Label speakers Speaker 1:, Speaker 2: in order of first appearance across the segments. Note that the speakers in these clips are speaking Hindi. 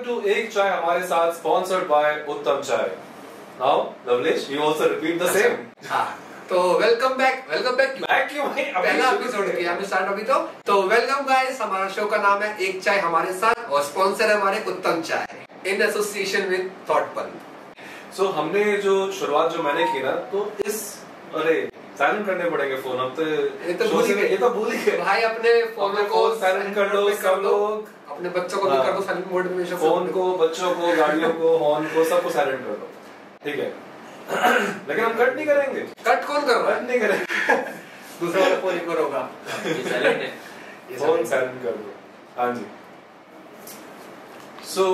Speaker 1: to एक चाय हमारे साथ sponsored by उत्तम चाय. Now, Lavlesh, you also repeat the same.
Speaker 2: हाँ, तो वेलकम बैक
Speaker 1: क्यों भाई?
Speaker 2: पहला एपिसोड किया हमने स्टार्ट अभी तो वेलकम गाइस. हमारा शो का नाम है एक चाय हमारे साथ और स्पॉन्सर है हमारे उत्तम chai in association with थॉटपल.
Speaker 1: So हमने जो शुरुआत जो मैंने की ना तो अरे साइलेंट करने पड़ेंगे फोन. अब तो ये तो भूल ही गए
Speaker 2: भाई. अपने फोन को
Speaker 1: साइलेंट कर लो सब लोग.
Speaker 2: अपने बच्चों को भी कर दो साइलेंट मोड में.
Speaker 1: फोन को, बच्चों को, गाड़ियों को, हॉर्न को, सबको साइलेंट कर दो. ठीक है. लेकिन हम कट नहीं करेंगे.
Speaker 2: कट कौन कर रहा है?
Speaker 1: कट नहीं करेंगे.
Speaker 2: दूसरा वाला फोन एक बार होगा.
Speaker 3: ये साइलेंट है.
Speaker 1: फोन साइलेंट कर दो. हाँ जी. So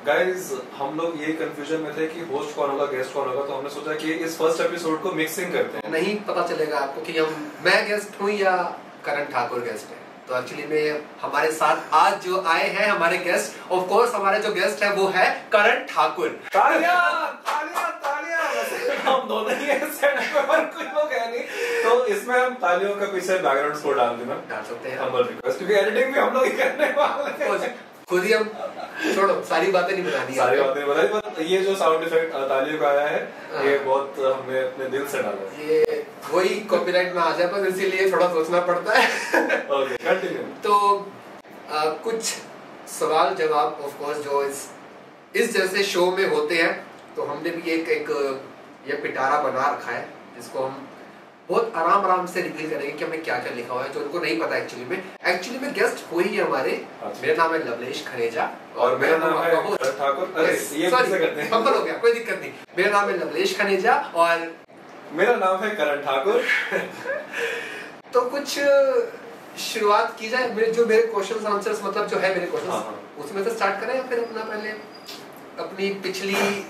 Speaker 1: guys, हम लोग ये कंफ्यूजन में थे कि होस्ट कौन होगा, गेस्ट कौन होगा. तो हमने सोचा कि इस फर्स्ट एपिसोड को मिक्सिंग करते हैं.
Speaker 2: नहीं पता चलेगा आपको कि मैं गेस्ट हूँ या करण ठाकुर गेस्ट है. तो एक्चुअली में हमारे साथ आज जो आए हैं हमारे गेस्ट, ऑफ कोर्स हमारे जो गेस्ट है वो है करण ठाकुर.
Speaker 1: तालियां तालियां तालियां. हम दोनों ही पर कोई लोग है नहीं तो इसमें हम तालियों का पीछे बैकग्राउंड स्कोर डाल
Speaker 2: सकते हैं.
Speaker 1: हम्बल रिक्वेस्ट, क्योंकि एडिटिंग भी हम लोग ही करने वाले हैं.
Speaker 2: खुद ही हम छोड़ो सारी बातें नहीं बतानी.
Speaker 1: सारी बातें बताई, पर ये जो साउंड इफेक्ट तालियों का आया है ये बहुत हमने अपने दिल से डाला है. ये
Speaker 2: वही कॉपीराइट में आ जाए पर इसीलिए थोड़ा सोचना पड़ता है.
Speaker 1: Okay continue.
Speaker 2: तो कुछ सवाल जवाब ऑफ कोर्स जो इस जैसे शो में होते हैं तो हमने भी एक ये पिटारा बना रखा है जिसको हम बहुत आराम से रिवील करेंगे कि हमने क्या क्या लिखा हुआ है जो उनको नहीं पता. एक्चुअली में गेस्ट हुई है हमारे. मेरा नाम है लवलेश खरेजा
Speaker 1: और मेरा नाम है करण ठाकुर. अरे ये कैसे करते हैं?
Speaker 2: पंपल हो गया, कोई दिक्कत नहीं. मेरा नाम है लवलेश खरेजा और
Speaker 1: मेरा नाम है करण ठाकुर.
Speaker 2: तो कुछ शुरुआत की जाए. मेरे क्वेश्चंस आंसर्स मतलब जो है मेरे क्वेश्चंस उसमें से स्टार्ट करें या फिर अपना पहले अपनी पिछली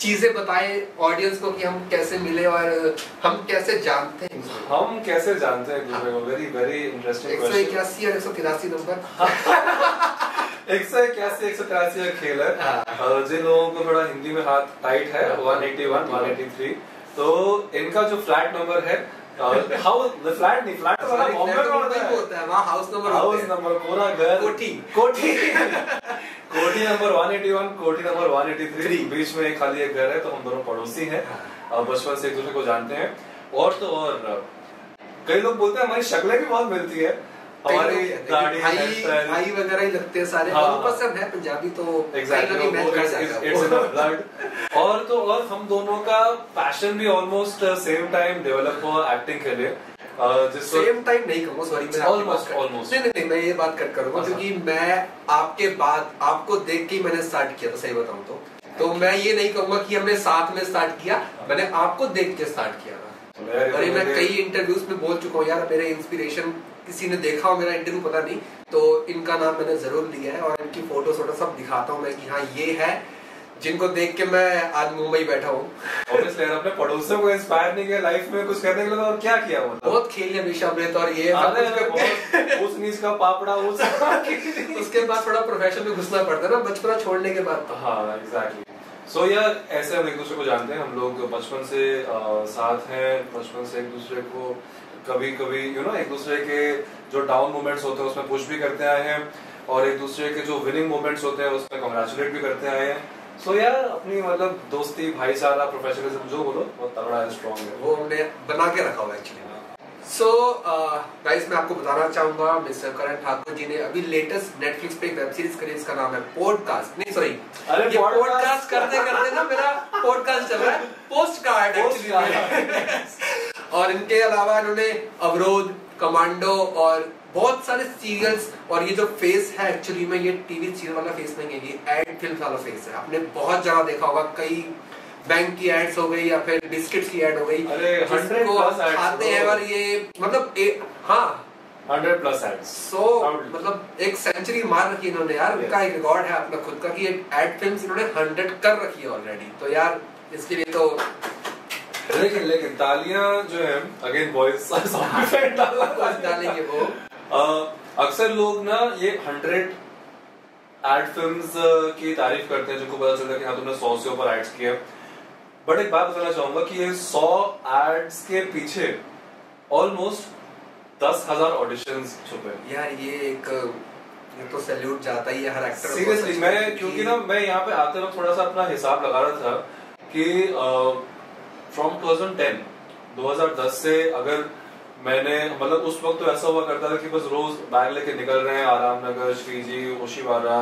Speaker 2: चीजें बताए ऑडियंस को कि हम कैसे मिले और हम कैसे जानते हैं.
Speaker 1: हम कैसे जानते हैं दूसरे को? Very very interesting question.
Speaker 2: 181 और 183 नंबर.
Speaker 1: 181 183 का खेल है. जिन लोगों को थोड़ा हिंदी में हाथ टाइट है 181 183 तो इनका जो फ्लैट नंबर है फ्लैट नहीं फ्लैट
Speaker 2: होता है वहाँ हाउस नंबर
Speaker 1: पूरा घर कोठी कोठी नंबर 181 कोठी नंबर 183. बीच में खाली एक घर है. तो हम दोनों पड़ोसी हैं और बचपन से एक दूसरे को जानते हैं. और तो और कई लोग बोलते हैं हमारी शक्लें भी बहुत मिलती है. हमारी दाढ़ी
Speaker 2: भाई वगैरह ही लगते हैं सारे. और ऊपर से है पंजाबी तो
Speaker 1: और तो और हम दोनों का पैशन भी ऑलमोस्ट सेम टाइम डेवलप हुआ एक्टिंग के लिए.
Speaker 2: सेम टाइम नहीं कहूँगा, सॉरी मैं
Speaker 1: ऑलमोस्ट
Speaker 2: नहीं मैं ये बात कट करूंगा क्योंकि मैं आपके बाद आपको देख के मैंने स्टार्ट किया था. सही बताऊं तो मैं ये नहीं कहूंगा कि हमने साथ में स्टार्ट किया. मैंने आपको देख के स्टार्ट किया था. अरे मैं कई इंटरव्यूज में बोल चुका हूँ यार मेरे इंस्पिरेशन किसी ने देखा हो मेरा इंटरव्यू पता नहीं तो इनका नाम मैंने जरूर लिया है और इनकी फोटो सब दिखाता हूँ मैं कि हाँ ये है जिनको देख के मैं आज मुंबई बैठा हूँ.
Speaker 1: ऑब्वियसली अपने पड़ोसियों को इंस्पायर नहीं किया लाइफ में कुछ करने के लिए और क्या किया?
Speaker 2: बहुत खेल लिया अभिषा में. और ये
Speaker 1: उस नीच का पापड़ा
Speaker 2: उसके बाद थोड़ा प्रोफेशन में घुसना पड़ता है ना बचपना छोड़ने के बाद.
Speaker 1: हाँ एग्जैक्टली. सो यार ऐसे हम एक दूसरे को जानते हैं. हम लोग बचपन से साथ हैं. बचपन से एक दूसरे को कभी एक दूसरे के जो डाउन मोमेंट्स होते हैं उसमें पुश भी करते आए हैं और एक दूसरे के जो विनिंग मोमेंट्स होते हैं उसमें कांग्रेचुलेट भी करते आए हैं. सो यार अपनी मतलब दोस्ती भाईचारा प्रोफेशनलिज्म जो बोलो बहुत तगड़ा है, स्ट्रॉन्ग है. वो
Speaker 2: हमने बना के रखा हुआ एक्चुअली. सो गाइस मैं आपको बताना चाहूंगा मिस्टर करण ठाकुर जी ने अभी लेटेस्ट नेटफ्लिक्स पे एक वेब सीरीज करी जिसका नाम है पॉडकास्ट. नहीं सॉरी ये पॉडकास्ट करते ना मेरा पॉडकास्ट चल रहा है पोस्ट कार्ड एक्चुअली. और इनके अलावा इन्होंने अवरोध, कमांडो और बहुत सारे सीरियल्स. और ये जो फेस है एक्चुअली में ये टीवी सीरियल वाला फेस नहीं है, ये एड फिल्म वाला फेस है. आपने बहुत जगह देखा होगा कई बैंक की एड्स हो गई या फिर बिस्किट्स की एड हो गई.
Speaker 1: अरे 100+
Speaker 2: खाते हैं और ये मतलब हाँ
Speaker 1: 100+ एड्स. सो
Speaker 2: मतलब एक सेंचुरी मार रखी इन्होंने यार. उनका एक रिकॉर्ड है अपना खुद का कि एड फिल्म्स इन्होंने 100 कर रखी है ऑलरेडी. तो यार इसके लिए तो
Speaker 1: लेकिन तालियां जो है अगेन बॉयज
Speaker 2: डालेंगे वो.
Speaker 1: अक्सर लोग ना ये 100 एड फिल्म्स की तारीफ करते हैं जिनको पता चलता है कि हाँ तुमने 100 से ऊपर एड्स किए. बट एक बात बताना चाहूंगा कि ये 100 एड्स के पीछे ऑलमोस्ट 10,000 ऑडिशंस छुपे.
Speaker 2: यार ये एक ये तो सैल्यूट जाता ही है हर एक्टर को।
Speaker 1: सीरियसली मैं क्योंकि ना मैं यहाँ पे आते वक्त थोड़ा सा अपना हिसाब लगा रहा था कि फ्रॉम 2010 से अगर मैंने मतलब उस वक्त तो ऐसा हुआ करता था कि बस रोज बैग लेके निकल रहे हैं, आराम नगर, श्रीजी, ओशीवारा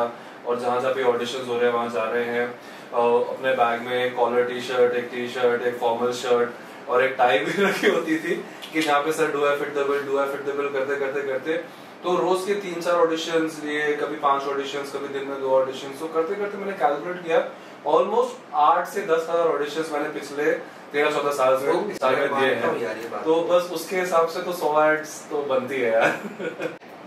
Speaker 1: और जहाँ जहाँ पे ऑडिशंस हो रहे हैं वहां जा रहे हैं। अपने बैग में कॉलर टी शर्ट, एक फॉर्मल शर्ट और एक टाई भी रखी होती थी कि जहाँ पे sir do I fit the bill करते करते करते तो रोज के 3-4 ऑडिशंस लिए, कभी 5 ऑडिशंस, कभी दिन में 2 ऑडिशंस। तो करते करते मैंने कैलकुलेट किया ऑलमोस्ट 8 से 10,000 ऑडिशंस मैंने पिछले 13-14 साल में दिए हैं। तो बस उसके हिसाब से तो 100 एड्स तो बनती है यार।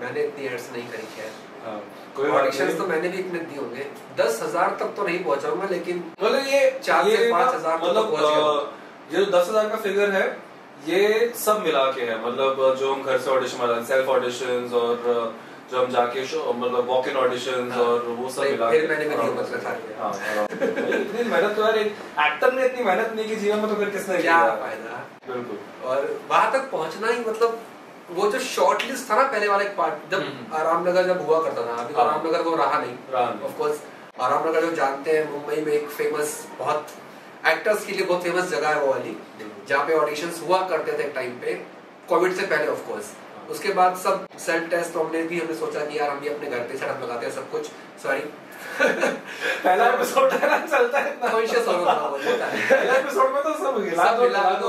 Speaker 2: मैंने इतनी एड्स नहीं करी खैर।
Speaker 1: हाँ, कोई
Speaker 2: ऑडिशंस तो मैंने भी इतने दिए होंगे, 10,000 तक तो नहीं पहुंचाऊंगा, लेकिन
Speaker 1: मतलब ये
Speaker 2: 4 से 5,000
Speaker 1: मतलब ये जो 10,000 का फिगर है ये सब मिला के है। मतलब जो हम घर से ऑडिशन मारते, सेल्फ ऑडिशंस और जो हम जाके मतलब वॉक इन ऑडिशंस और वो सब मिला के
Speaker 2: मैंने भी दिया मतलब सारे।
Speaker 1: हां इतनी मेहनत तो यार एक एक्टर ने इतनी मेहनत नहीं की जीवन में तो फिर किसने
Speaker 2: क्या फायदा।
Speaker 1: बिल्कुल।
Speaker 2: और वहां तक पहुंचना ही मतलब वो जो शॉर्ट लिस्ट था ना पहले वाला एक पार्ट, जब आरामनगर जब हुआ करता था, अभी तो आरामनगर वो रहा नहीं ऑफ कोर्स। आरामनगर जो जानते हैं मुंबई में एक फेमस, बहुत एक्टर्स के लिए बहुत फेमस जगह है वो वाली, जहाँ पे ऑडिशंस हुआ करते थे टाइम पे, कोविड से पहले ऑफ कोर्स। उसके बाद सब सेल्फ टेस्ट तो हमने सोचा कि यार हम भी अपने घर पे सेटअप लगाते हैं सब कुछ। सॉरी
Speaker 1: पहला एपिसोड है ना, चलता है इतना
Speaker 2: कॉन्शियस हो रहा है।
Speaker 1: पहला एपिसोड में तो सब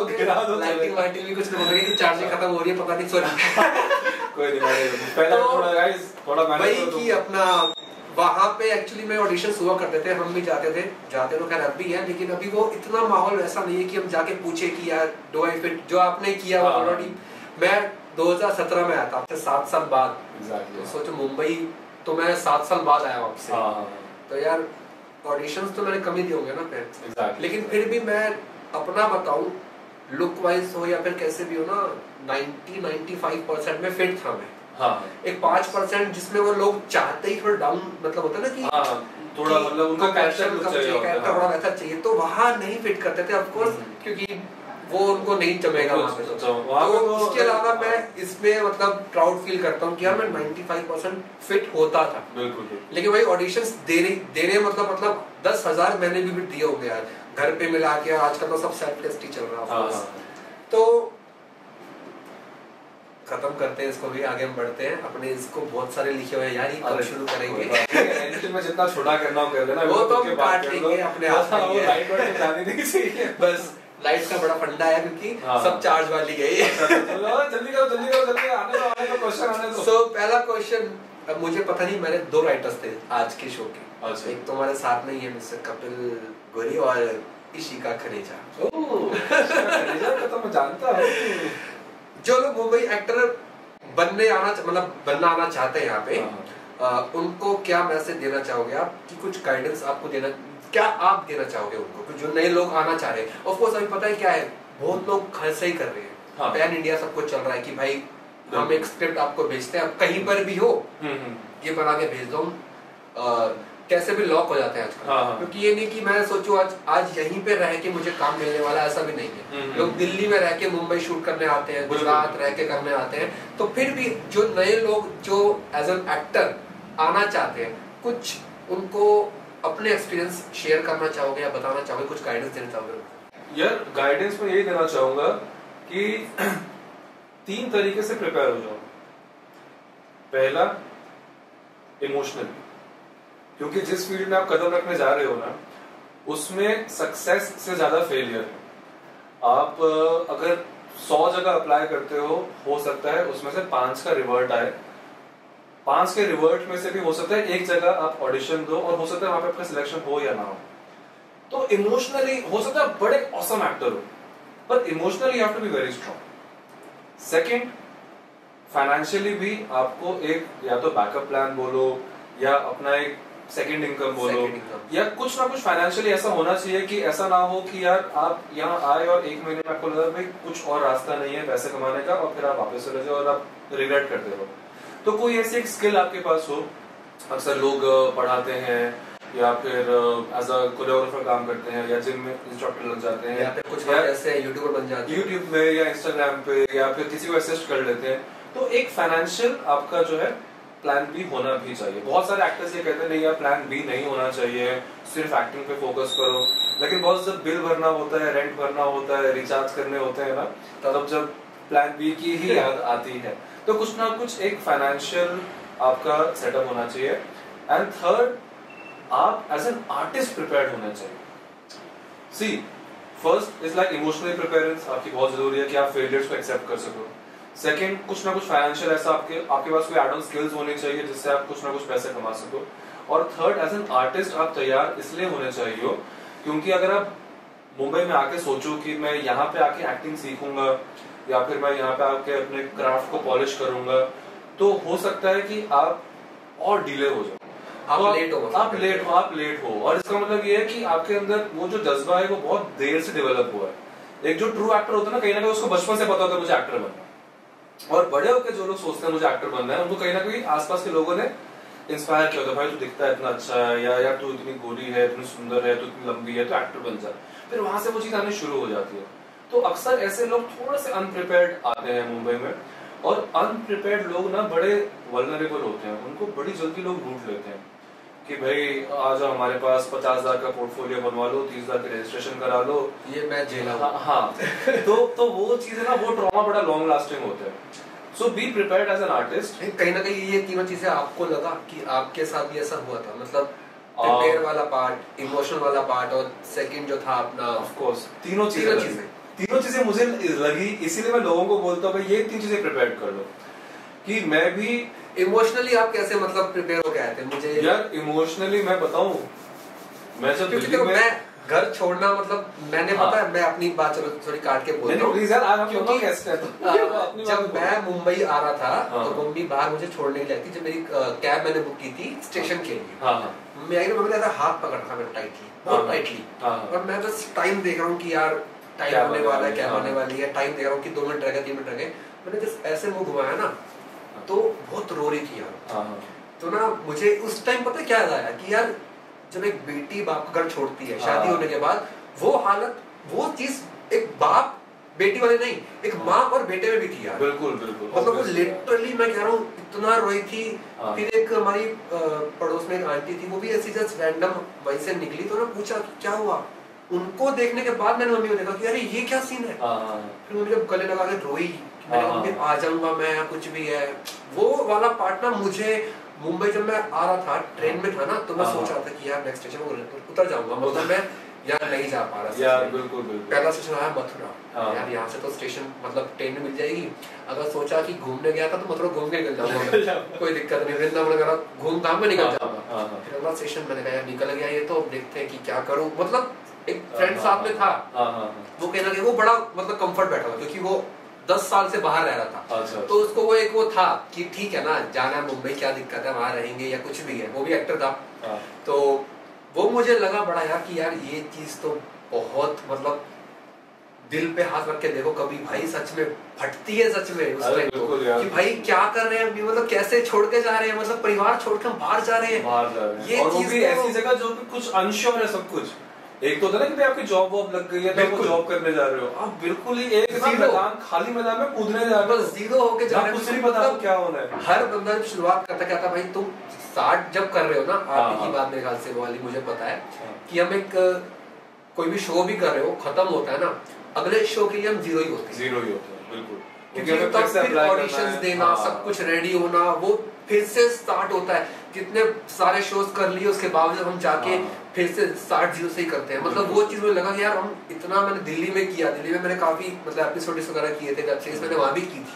Speaker 1: गिरा दो
Speaker 2: लाइटिंग वाइटिंग भी कुछ नहीं बोलेंगे कि चार्जिंग खत्म हो रही है, पता नहीं। सॉरी
Speaker 1: कोई नहीं, पहला थोड़ा गाइस थोड़ा मैंने
Speaker 2: वही कि अपना वहां पे एक्चुअली में ऑडिशंस हुआ करते थे, हम भी जाते तो खैर अब भी है, लेकिन अभी वो इतना माहौल वैसा नहीं है कि हम जाके पूछे कि यार डू आई फिट, जो आपने किया वो ऑलरेडी। मैं 2017 में आया था, आपसे 7 साल बाद। तो सोचो मुंबई तो मैं 7 साल बाद आया हूँ आपसे। तो यार ऑडिशंस तो मैंने कम ही दिए होंगे ना फिर। लेकिन फिर भी मैं अपना बताऊं, लुक वाइज हो या फिर कैसे भी हो ना, 90-95% में फिट था मैं। एक 5% जिसमें वो लोग चाहते ही थोड़ा डाउन, मतलब होता है ना कि
Speaker 1: थोड़ा मतलब उनका कैरेक्टर
Speaker 2: थोड़ा वैसा चाहिए, तो वहां नहीं फिट करते थे ऑफ कोर्स, क्योंकि वो उनको नहीं जमेगा वहां पे। तो उसके अलावा मैं इसमें मतलब प्राउड फील करता हूँ कि यार मैं 95% फिट होता था। लेकिन वही ऑडिशंस देने मतलब 10,000 मैंने भी दिए होंगे यार, घर पे मिला के। आजकल तो सब सेल्फ टेस्ट ही चल रहा है। तो खत्म करते हैं इसको भी, आगे हम बढ़ते हैं। अपने इसको बहुत सारे लिखे हुए हैं यार, ये कब शुरू करेंगे?
Speaker 1: एडिटिंग में जितना छोटा करना हो कर लेना,
Speaker 2: वो तो हम काट लेंगे अपने आप में।
Speaker 1: वो लाइट वाइट जानी नहीं चाहिए,
Speaker 2: बस लाइट का बड़ा फंडा है क्योंकि सब चार्ज वाली गई है।
Speaker 1: जल्दी करो आने दो क्वेश्चन आने दो।
Speaker 2: सो पहला क्वेश्चन, अब मुझे पता नहीं, मेरे 2 राइटर्स थे आज के शो के। एक तो हमारे साथ में ही है मिस्टर कपिल गोरी और इशिका खनेजा।
Speaker 1: खनेजा को तो मैं जानता हूँ।
Speaker 2: जो लोग मुंबई एक्टर बनना आना चाहते हैं यहाँ पे, उनको क्या मैसेज देना चाहोगे आप, कि कुछ गाइडेंस आपको देना, क्या आप देना चाहोगे उनको, जो नए लोग आना चाह रहे हैं? ऑफ कोर्स अभी पता है क्या है, बहुत लोग घर से ही कर रहे हैं। पैन इंडिया सब कुछ चल रहा है कि भाई हम एक स्क्रिप्ट आपको भेजते हैं, आप कहीं पर भी हो ये बना के भेज दो, कैसे भी लॉक हो जाते हैं आजकल। क्योंकि ये नहीं कि मैं सोचूं आज यहीं पे रह के मुझे काम मिलने वाला, ऐसा भी नहीं है। लोग दिल्ली में रह के मुंबई शूट करने आते हैं, गुजरात रह के करने आते हैं। तो फिर भी जो नए लोग जो एज एन एक्टर आना चाहते हैं, कुछ उनको अपने एक्सपीरियंस शेयर करना चाहोगे या बताना चाहोगे, कुछ गाइडेंस देना चाहोगे?
Speaker 1: यार गाइडेंस में यही देना चाहूंगा कि 3 तरीके से प्रिपेयर हो जाओ। पहला, इमोशनली, क्योंकि जिस फील्ड में आप कदम रखने जा रहे हो ना, उसमें सक्सेस से ज्यादा फेलियर है। आप अगर 100 जगह अप्लाई करते हो सकता है उसमें से 5 का रिवर्ट आए। 5 के रिवर्ट में से भी हो सकता है एक जगह आप ऑडिशन दो और हो सकता है वहां पे आपका सिलेक्शन हो या ना हो। तो इमोशनली हो सकता है बड़े ऑसम एक्टर हो, पर emotionally you have to be very strong. Second, financially भी आपको एक या तो बैकअप प्लान बोलो या अपना एक सेकंड इनकम बोलो, या कुछ ना कुछ फाइनेंशियली ऐसा होना चाहिए कि ऐसा ना हो कि यार आप यहाँ आए और 1 महीने में आपको लगा भाई कुछ और रास्ता नहीं है पैसे कमाने का, और फिर आप वापस चले जाओ और आप रिग्रेट करते रहो। तो कोई ऐसी एक स्किल आपके पास हो। अक्सर लोग पढ़ाते हैं या फिर एज अ कोरियोग्राफर काम करते हैं या जिम में इंस्ट्रक्टर लग जाते हैं,
Speaker 2: या फिर कुछ ऐसे यूट्यूबर बन जाते हैं,
Speaker 1: यूट्यूब में या इंस्टाग्राम पे, या फिर किसी को असिस्ट कर लेते हैं। तो एक फाइनेंशियल आपका जो है प्लान बी होना भी चाहिए। बहुत सारे एक्टर्स ये कहते हैं नहीं यार प्लान बी नहीं होना चाहिए, सिर्फ एक्टिंग पे फोकस करो, लेकिन बहुत जब बिल भरना होता है, रेंट भरना होता है, रिचार्ज करने होते हैं ना, तब जब प्लान बी की ही याद आती है। तो कुछ ना कुछ एक फाइनेंशियल आपका सेटअप होना चाहिए। एंड थर्ड, आप एज एन आर्टिस्ट प्रिपेयर्ड होना चाहिए। सी फर्स्ट इज लाइक इमोशनली प्रिपेयरेंस आपकी बहुत जरूरी है कि आप फेलियर्स को एक्सेप्ट कर सको। सेकंड, कुछ ना कुछ फाइनेंशियल ऐसा आपके पास कोई एड ऑन स्किल्स होनी चाहिए जिससे आप कुछ ना कुछ पैसे कमा सको। और थर्ड, एज एन आर्टिस्ट आप तैयार इसलिए होने चाहिए क्योंकि अगर आप मुंबई में आके सोचो कि मैं यहाँ पे आके एक्टिंग सीखूंगा या फिर मैं यहाँ पे आके अपने क्राफ्ट को पॉलिश करूंगा, तो हो सकता है कि आप और डिले हो जाओ, आप लेट हो। और इसका मतलब ये है कि आपके अंदर वो जो जज्बा है वो बहुत देर से डेवलप हुआ है। एक जो ट्रू एक्टर होता है ना, कहीं ना कहीं उसको बचपन से पता होता है मुझे एक्टर बनना है। और बड़े होकर जो लोग सोचते हैं मुझे एक्टर बनना है, उनको कहीं ना कहीं आसपास के लोगों ने इंस्पायर किया होता है, भाई तू दिखता है इतना अच्छा है, या यार तू इतनी गोरी है, इतनी सुंदर है, तू इतनी लंबी है, तो एक्टर बन जा। फिर वहां से वो चीज आनी शुरू हो जाती है। तो अक्सर ऐसे लोग थोड़े से अनप्रिपेयर्ड आते हैं मुंबई में, और अनप्रिपेयर्ड लोग ना बड़े वल्नरेबल होते हैं, उनको बड़ी जल्दी लोग लूट लेते हैं कि भाई आ जाओ हमारे पास 50,000 का पोर्टफोलियो बनवा लो, 30,000 का रजिस्ट्रेशन करा लो,
Speaker 2: ये मैं झेला।
Speaker 1: हाँ तो वो चीजें ना, वो ट्रॉमा बड़ा लॉन्ग लास्टिंग होता है। So be prepared as an artist.
Speaker 2: कहीं ना कहीं ये तीनों चीजें आपको लगा कि आपके साथ भी ऐसा हुआ था, मतलब प्रिपेयर वाला पार्ट, इमोशनल वाला पार्ट, और सेकंड जो था अपना,
Speaker 1: ऑफ कोर्स तीनों चीजें मुझे लगी, इसीलिए मैं लोगों को बोलता हूँ भाई ये 3 चीजें प्रिपेयर कर लो। कि मैं भी
Speaker 2: इमोशनली आप कैसे मतलब प्रिपेयर हो गए थे? मुझे
Speaker 1: यार इमोशनली मैं बताऊं, मैं जब दिल्ली में
Speaker 2: मैं घर छोड़ना, मतलब मैंने पता है, मैं अपनी बात चलो थोड़ी काट के बोल रहा हूँ, क्योंकि जब मैं मुंबई आ रहा था तो मम्मी बाहर मुझे छोड़ने के लिए आई थी। जब मेरी कैब मैंने बुक की थी स्टेशन के लिए, मम्मी ने हाथ पकड़ रखा मेरा टाइटली, बहुत टाइटली, और मैं बस टाइम देख रहा हूँ कि यार टाइम आने वाला है, कैब आने वाली है, टाइम देख रहा हूँ कि 2 मिनट रह गए, 3 मिनट रह गए। मैंने जब ऐसे मुंह घुमाया ना, तो बहुत रो रही थी यार। तो ना मुझे उस टाइम पता क्या याद आया कि यार जब एक बेटी बाप का घर छोड़ती है शादी होने के बाद, वो हालत, वो चीज एक बाप बेटी वाले नहीं, एक माँ और बेटे में भी थी यार।
Speaker 1: बिल्कुल
Speaker 2: मतलब वो लिटरली मैं कह रहा हूँ इतना रोई थी। फिर एक हमारी पड़ोस में एक आंटी थी, वो भी ऐसी जस्ट रैंडम वहीं से निकली, तो ना पूछा क्या हुआ। उनको देखने के बाद मैंने मम्मी को देखा कि अरे ये क्या सीन है। फिर मम्मी जब गले लगा के रोई, मैंने मम्मी आ जाऊंगा मैं, कुछ भी है। वो वाला पार्ट ना मुझे मुंबई जब मैं आ रहा था ट्रेन में था ना, तो मैं सोच रहा था कि यार नेक्स्ट स्टेशन पर उतर जाऊंगा, मतलब मैं यार नहीं जा पा रहा
Speaker 1: यार। बिल्कुल
Speaker 2: पहला स्टेशन आया मथुरा। यार यहाँ से तो स्टेशन मतलब ट्रेन में मिल जाएगी। अगर सोचा कि घूमने गया था तो मथुरा घूम के निकल जाऊंगा, कोई दिक्कत नहीं, वृंदावन घूम घाम में निकल जाऊंगा। फिर अगला स्टेशन मैंने कहा निकल गया ये, तो देखते हैं कि क्या करूँ। मतलब एक फ्रेंड साथ में था, वो कहना कि वो बड़ा मतलब कंफर्ट बैठा हुआ, क्योंकि वो 10 साल से बाहर रह रहा था। तो उसको वो एक वो था कि ठीक है ना, जाना है मुंबई, क्या दिक्कत है, वहां रहेंगे या कुछ भी है। वो भी एक्टर था। तो वो मुझे लगा बड़ा यार कि यार ये चीज तो बहुत मतलब दिल पे हाथ रख के देखो, कभी भाई सच में फटती है सच में उस टाइम तो, कि भाई क्या कर रहे हैं, मतलब कैसे छोड़ के जा रहे हैं, मतलब परिवार छोड़कर बाहर जा रहे हैं। ये चीज
Speaker 1: ऐसी जगह जो कुछ अनश्योर है सब कुछ। एक तो होता है ना कि आपकी जॉब वॉब लग गई है, तो आप जॉब करने जा रहे हो, आप बिल्कुल ही एक मैदान, खाली मैदान में कूदने जा रहे हो,
Speaker 2: बस जीरो होके जा रहे हो,
Speaker 1: कुछ नहीं पता क्या होना है।
Speaker 2: हर बंदा जब शुरुआत करता क्या था, भाई तुम स्टार्ट जब कर रहे हो ना, आप की बात मेरे ख्याल से वो वाली मुझे पता है कि हम एक कोई भी शो भी कर रहे हो, खत्म होता है ना, अगले शो के लिए हम जीरो ही होते हैं, बिल्कुल। क्योंकि तब फिर ऑडिशंस देना, सब कुछ रेडी होना, वो फिर से स्टार्ट होता है। कितने सारे शोज कर लिए उसके बावजूद हम जाके फिर से स्टार्ट जीरो से ही करते हैं। मतलब वो चीज मुझे लगा कि यार हम इतना, मैंने दिल्ली में किया, दिल्ली में मैंने काफी मतलब एपिसोड्स वगैरह किए थे, वेब सीरीज मैंने वहां भी की थी,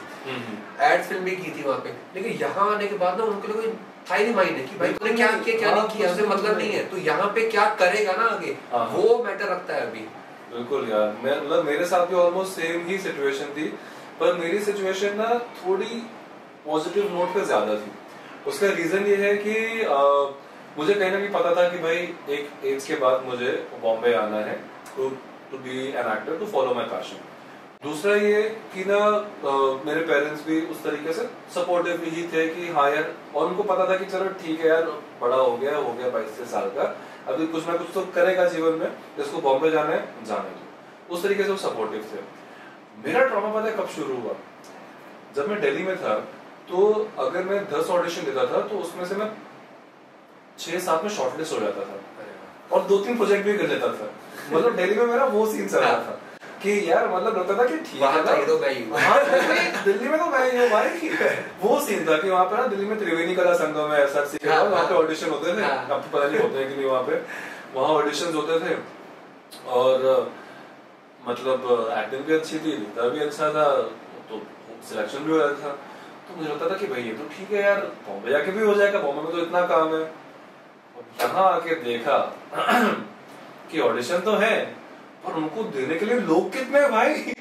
Speaker 2: एड फिल्म भी की थी वहां पे। लेकिन यहाँ आने के बाद ना उनके लिए था ही नहीं माइंड है कि भाई तूने क्या किया क्या नहीं किया, उससे मतलब नहीं है, तो यहाँ पे क्या करेगा ना आगे, वो मैटर रखता है अभी।
Speaker 1: बिल्कुल यार, मैं मतलब मेरे साथ भी ऑलमोस्ट सेम ही सिचुएशन थी, पर मेरी सिचुएशन ना थोड़ी पॉजिटिव नोट पे ज्यादा थी। उसका रीजन ये है कि मुझे कहीं ना कहीं पता था कि भाई एक एज के बाद मुझे बॉम्बे आना है to be an actor, to follow my passion. दूसरा ये कि ना मेरे पेरेंट्स भी उस तरीके से सपोर्टिव ही थे कि हाँ यार, और उनको पता था कि चलो ठीक है यार, बड़ा हो गया 22 साल का, अभी कुछ ना कुछ तो करेगा जीवन में, जिसको बॉम्बे जाना है जाने दो। उस तरीके से वो सपोर्टिव थे। मेरा ट्रॉमा पता है कब शुरू हुआ? जब मैं दिल्ली में था तो अगर मैं 10 ऑडिशन देता था तो उसमें से मैं 6-7 में शॉर्टलिस्ट हो जाता था और 2-3 प्रोजेक्ट भी कर लेता था। मतलब दिल्ली में मेरा वो सीन चल रहा था कि यार मतलब लगता था कि ठीक है ना,
Speaker 2: तो मैं ही हूं।
Speaker 1: दिल्ली में तो मैं ही हूँ भाई। वो सीन था कि वहाँ पे ना दिल्ली में त्रिवेणी कला संगम है, SRC का, वहाँ पे ऑडिशन होते थे। अब तो पता नहीं होते हैं कि नहीं वहाँ पे, वहाँ ऑडिशंस होते थे और मतलब एक्टिंग भी अच्छी थी, लिखता भी अच्छा था, तो सिलेक्शन भी हो रहा था। तो मुझे लगता था कि भाई ये तो ठीक है यार, बॉम्बे जाके भी हो जाएगा, बॉम्बे में तो इतना काम है। यहाँ आके देखा कि ऑडिशन तो है पर उनको देने के लिए लोग कितने हैं भाई।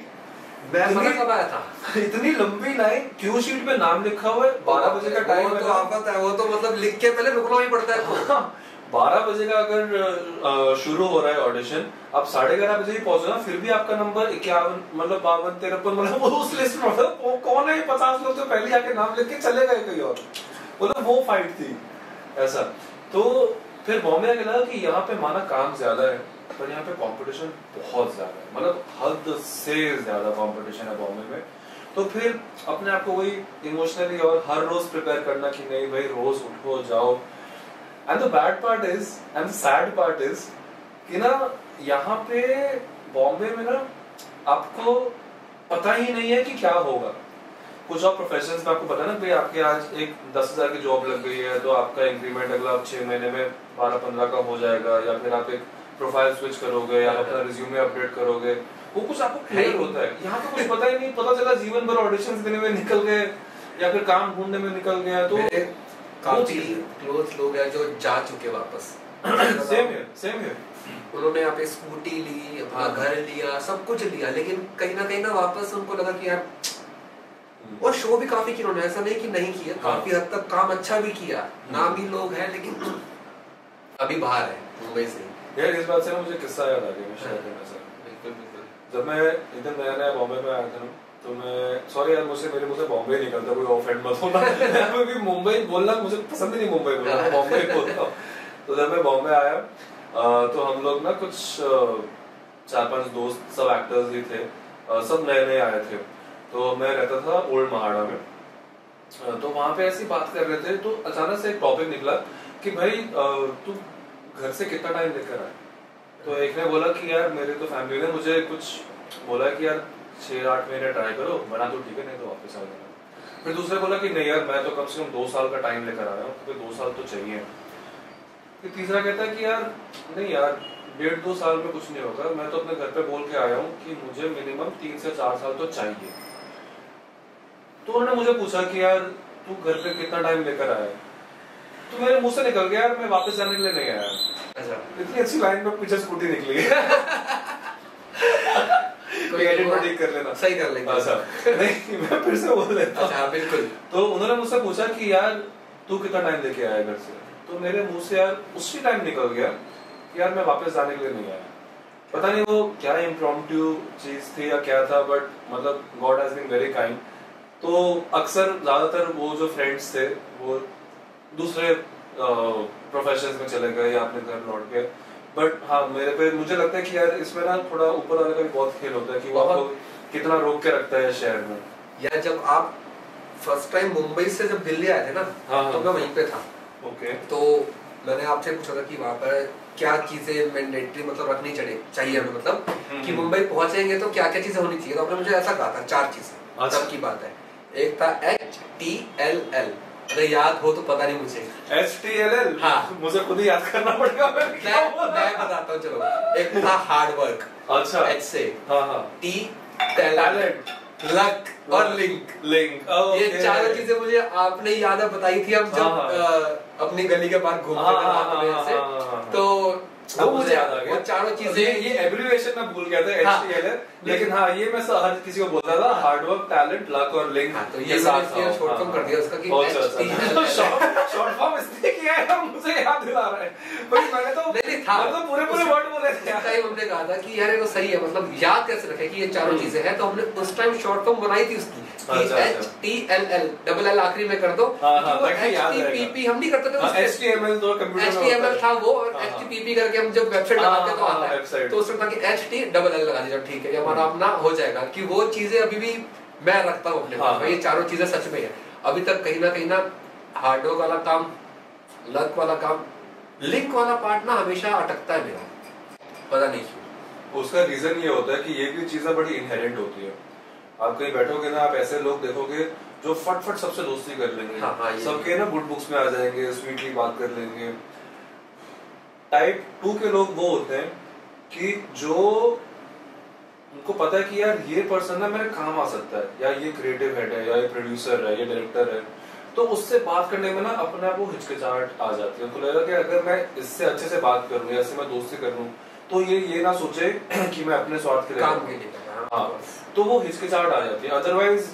Speaker 2: मैं मना कब आया था,
Speaker 1: इतनी लंबी लाइन, क्यू शीट पे नाम लिखा हुआ है, 12 बजे का टाइम है।
Speaker 2: तो आफत है वो, तो मतलब लिख के पहले रुकना ही पड़ता है।
Speaker 1: 12 बजे का अगर शुरू हो रहा है ऑडिशन, आप 11:30 बजे ही पहुंचो ना, फिर भी आपका नंबर 51 मतलब 52 53 मतलब वो उस लिस्ट में, मतलब वो कौन है 50 लोग तो पहले आके नाम लिख के चले गए कहीं और, मतलब वो फाइट थी ऐसा। तो फिर बॉम्बे आके लगा कि यहाँ पे माना काम ज्यादा है पर यहाँ पे कंपटीशन बहुत ज्यादा है, मतलब हद से ज्यादा कंपटीशन है बॉम्बे में। तो फिर अपने आप को वही इमोशनली और हर रोज प्रिपेयर करना कि नहीं भाई रोज उठो जाओ। And the bad part is and the sad part is कि ना यहाँ पे बॉम्बे में ना आपको पता ही नहीं है कि क्या होगा। कुछ और प्रोफेशंस में आपको पता है ना भाई आपके आज एक 10,000 की जॉब लग गई है तो आपका इंक्रीमेंट अगला 6 महीने में 12-15 का हो जाएगा, या फिर आप एक प्रोफाइल स्विच करोगे या अपना रिज्यूमे अपडेट करोगे, वो कुछ आपको क्लियर होता है। यहाँ पे कुछ पता ही नहीं, पता चला जीवन भर ऑडिशंस देने में निकल गए या फिर काम ढूंढने में निकल गया। तो
Speaker 2: काफी क्लोज लोग हैं जो जा चुके वापस।
Speaker 1: सेम है।
Speaker 2: उन्होंने यहाँ पे स्कूटी ली, अपना घर लिया, सब कुछ लिया, लेकिन कहीं ना वापस उनको लगा कि यार, और शो भी काफी किया उन्होंने, ऐसा नहीं कि नहीं किया, काफी हद तक काम अच्छा भी किया, नामी लोग हैं, लेकिन अभी बाहर है मुंबई से।
Speaker 1: यार इस बात से ना मुझे किस्सा याद आ गया, मैं शेयर करना चाहूँ। जब मैं इधर नया बॉम्बे में आया था ना, तो मैं सॉरी यार मेरे मुझे बॉम्बे निकलता, कोई ऑफेंड मत होना। मैं भी मुंबई बोलना मुझे पसंद ही नहीं, मुंबई बोलना, मैं बॉम्बे बोलता हूँ। तो जब मैं बॉम्बे आया तो हम लोग ना कुछ 4-5 दोस्त, सब एक्टर्स ही थे, सब नए आए थे। तो मैं रहता था ओल्ड महाड़ा में, तो वहां पे ऐसी बात कर रहे थे तो अचानक से एक टॉपिक निकला कि भाई तू घर से कितना टाइम लेकर आए। तो एक ने बोला कि यार मेरे तो फैमिली ने मुझे कुछ बोला कि यार 6-8 महीने ट्राई करो, बना तो ठीक है, नहीं तो वापस आ जाना। फिर दूसरे बोला कि नहीं यार मैं तो कम से कम 2 साल का टाइम लेकर आया हूँ, क्योंकि 2 साल तो चाहिए। फिर तीसरा कहता है कि यार नहीं यार 1.5-2 साल में कुछ नहीं होगा, मैं तो अपने घर पे बोल के आया हूँ कि मुझे मिनिमम 3 से 4 साल तो चाहिए। तो उन्होंने मुझे पूछा कि यार तू घर पे कितना टाइम लेकर आया, तो मेरे मुंह से निकल गया यार मैं वापस जाने के लिए नहीं आया। अच्छा, इतनी अच्छी लाइन में पीछे स्कूटी निकली है। कोई एडिट में ठीक कर लेना,
Speaker 2: सही कर लेंगे।
Speaker 1: अच्छा नहीं मैं फिर से बोल लेता हूं।
Speaker 2: अच्छा बिल्कुल।
Speaker 1: तो उन्होंने मुझसे पूछा कि यार तू कितना टाइम लेके आया घर से, तो मेरे मुंह से यार उसी टाइम निकल गया कि यार मैं वापस जाने के लिए नहीं आया। पता नहीं वो क्या इम्प्रॉम्प्टू चीज थी या क्या था, बट मतलब God has been very kind. तो अक्सर ज्यादातर वो जो फ्रेंड्स थे वो दूसरे प्रोफेशंस में चले गए या अपने घर लौट गए। बट हाँ मुझे लगता है कि यार इसमें ना थोड़ा ऊपर वाले का भी बहुत खेल होता है कि वो आपको कितना रोक के रखता है शहर में।
Speaker 2: यार जब आप फर्स्ट टाइम मुंबई से जब दिल्ली आए थे ना, तो मैं वहीं पे था।
Speaker 1: ओके।
Speaker 2: तो मैंने आपसे पूछा था कि वहाँ पर क्या चीजें मैंडेटरी मतलब रखनी चाहिए हमें, मतलब कि मुंबई पहुंचेंगे तो क्या क्या चीजें होनी चाहिए। तो आपने मुझे ऐसा कहा था 4 चीजें। तब की बात है। एक था HTLL, अरे याद हो तो पता नहीं मुझे।
Speaker 1: HTLL?
Speaker 2: हाँ
Speaker 1: मुझे खुद ही याद करना पड़ेगा।
Speaker 2: मैं बताता हूँ चलो। एक था हार्ड वर्क,
Speaker 1: अच्छा,
Speaker 2: H से,
Speaker 1: हाँ
Speaker 2: T टैलेंट, लक और लिंक। ये 4 चीजें मुझे आपने याद बताई थी हम जब अपनी गली के बाहर घूमते थे। तो वो मुझे याद आ गया। वो 4 चीजें,
Speaker 1: ये एब्रिविएशन मैं भूल गया था HTLL, लेकिन हाँ ये मैं हर किसी को बोलता था, हार्ड वर्क, टैलेंट, लक और लिंक।
Speaker 2: तो ये मैंने शॉर्ट फॉर्म कर दिया उसका कि HTLL।
Speaker 1: शॉर्ट फॉर्म इसलिए किया है मुझे याद दिला रहा है, भाई मैंने तो
Speaker 2: नहीं था,
Speaker 1: मतलब पूरे वर्ड बोले थे।
Speaker 2: टाइम हमने कहा था कि यार ये तो सही है, मतलब याद कैसे रखे कि ये 4 चीजें हैं। तो हमने उस टाइम शॉर्ट फॉर्म बनाई थी उसकी HTLL, डबल L आखिरी में कर दो। HTTP हम नहीं करते थे,
Speaker 1: HTML तो कंप्यूटर में
Speaker 2: HTML था वो, और HTTP करके हम जब वेबसाइट लगाते तो आता है, तो उसमें था कि HT लगा दीजिए, ठीक है, ये हमारा अपना हो जाएगा। कि वो चीजें अभी भी मैं रखता हूँ अपने पास, ये 4 चीजें सच में है। अभी तक कहीं ना हार्डवर्क वाला काम, लक वाला काम, लिंक वाला पार्ट ना हमेशा अटकता है मेरा, पता नहीं क्यों।
Speaker 1: उसका रीजन ये होता है कि ये भी चीजें बड़ी इनहेरेंट होती है। आप कहीं बैठोगे ना, आप ऐसे लोग देखोगे जो फट सबसे दोस्ती कर लेंगे।
Speaker 2: हाँ,
Speaker 1: सबके ना गुड बुक्स में आ जाएंगे, स्वीटली बात कर लेंगे। टाइप 2 के लोग वो होते हैं कि जो उनको पता है कि यार ये पर्सन ना मेरे काम आ सकता है, या ये क्रिएटिव हेड है, या ये प्रोड्यूसर है, ये डायरेक्टर है, तो उससे बात करने में ना अपने आप वो हिचकिचाहट आ जाती है। उनको लगेगा कि अगर मैं इससे अच्छे से बात करूं या इससे मैं दोस्ती कर लूं तो ये ना सोचे कि मैं अपने स्वार्थ के लिए
Speaker 2: काम के लिए कर रहा हूं।
Speaker 1: हाँ, तो वो हिचकिचाहट आ जाती है। अदरवाइज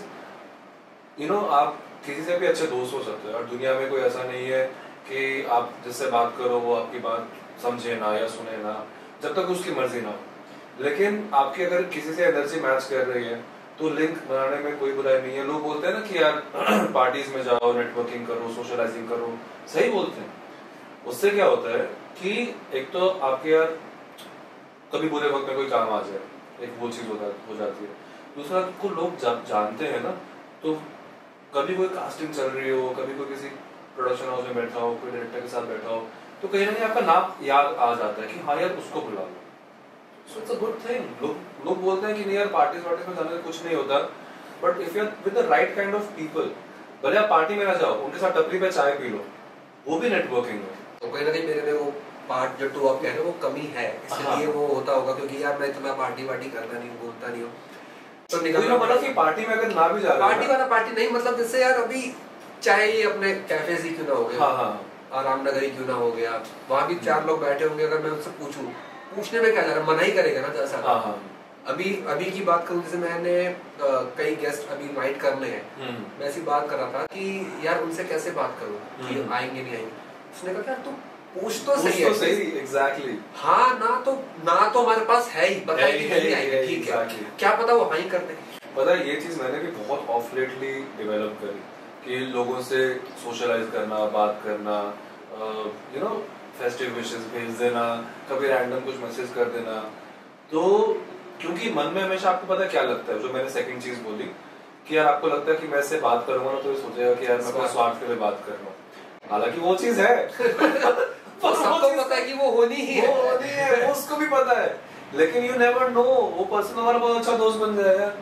Speaker 1: आप किसी से भी अच्छे दोस्त हो सकते हो, और दुनिया में कोई ऐसा नहीं है कि आप जिससे बात करो वो आपकी बात समझे ना या सुने ना, जब तक उसकी मर्जी ना हो। लेकिन आपकी अगर किसी से एनर्जी मैच कर रही है तो लिंक बनाने में कोई बुराई नहीं है। लोग बोलते हैं ना कि यार पार्टीज में जाओ, नेटवर्किंग करो, सोशलाइजिंग करो, सही बोलते हैं। उससे क्या होता है कि एक तो आपके यार कभी बुरे वक्त में कोई काम आ जाए, एक वो चीज हो जाती है। दूसरा, को लोग जानते हैं ना, तो कभी कोई कास्टिंग चल रही हो, कभी कोई किसी प्रोडक्शन हाउस में बैठा हो, कोई डायरेक्टर के साथ बैठा हो, तो कहीं ना कहीं आपका नाम याद आ जाता है कि हाँ यार उसको बुला लो। So it's a good thing. लोग बोलते हैं कि नहीं यार पार्टीज में जाने से कुछ नहीं होता, but if you are with the right kind of people, भले आप पार्टी में ना जाओ, उनके साथ टपरी पे चाय पी लो, वो भी नेटवर्किंग है।
Speaker 2: तो कहीं ना कहीं मेरे में वो पार्ट जो 2 आप कह रहे हो वो कमी है, इसलिए वो होता होगा, क्योंकि यार मैं इतना पार्टी करता नहीं हूँ, बोलता नहीं हूँ, तो निकलना
Speaker 1: पड़ा कि पार्टी में अगर ना भी जा रहे
Speaker 2: पार्टी नहीं, मतलब जैसे यार अभी चाहे अपने कैफे ही क्यों ना हो गया, आराम नगर ही क्यों ना हो गया, वहाँ भी 4 लोग बैठे होंगे, अगर मैं उनसे पूछने में क्या जा रहा, मना ही करेगा ना जैसा। अभी की बात करूं, जैसे मैंने कई गेस्ट अभी इनवाइट करने हैं, मैं ऐसी बात कर रहा था कि यार उनसे कैसे बात करूं कि आएंगे नहीं आएंगे। उसने कहा यार तू पूछ तो सही है।
Speaker 1: सही, एग्जैक्टली।
Speaker 2: हाँ, ना तो हमारे पास है ही, पता है कि नहीं आएंगे, ठीक है, क्या पता वो हाँ ही कर दे।
Speaker 1: पता है ये चीज मैंने भी बहुत ऑफ लेटली डेवलप करी कि लोगों से सोशलाइज करना, बात करना, फेस्टिव विशेस भेज देना, कभी रैंडम कुछ मैसेज कर देना। तो क्योंकि मन में हमेशा आपको पता है क्या लगता है, जो मैंने सेकंड चीज बोली कि यार आपको लगता है कि मैं इससे बात करूंगा ना तो ये सोचेगा कि यार मैं अपने स्वार्थ के लिए बात कर रहा हूँ। हालांकि वो चीज है
Speaker 2: सबको पता है कि वो होनी ही है,
Speaker 1: वो उसको भी पता है, लेकिन यू नेवर नो, वो पर्सन हमारा बहुत अच्छा दोस्त बन जाएगा।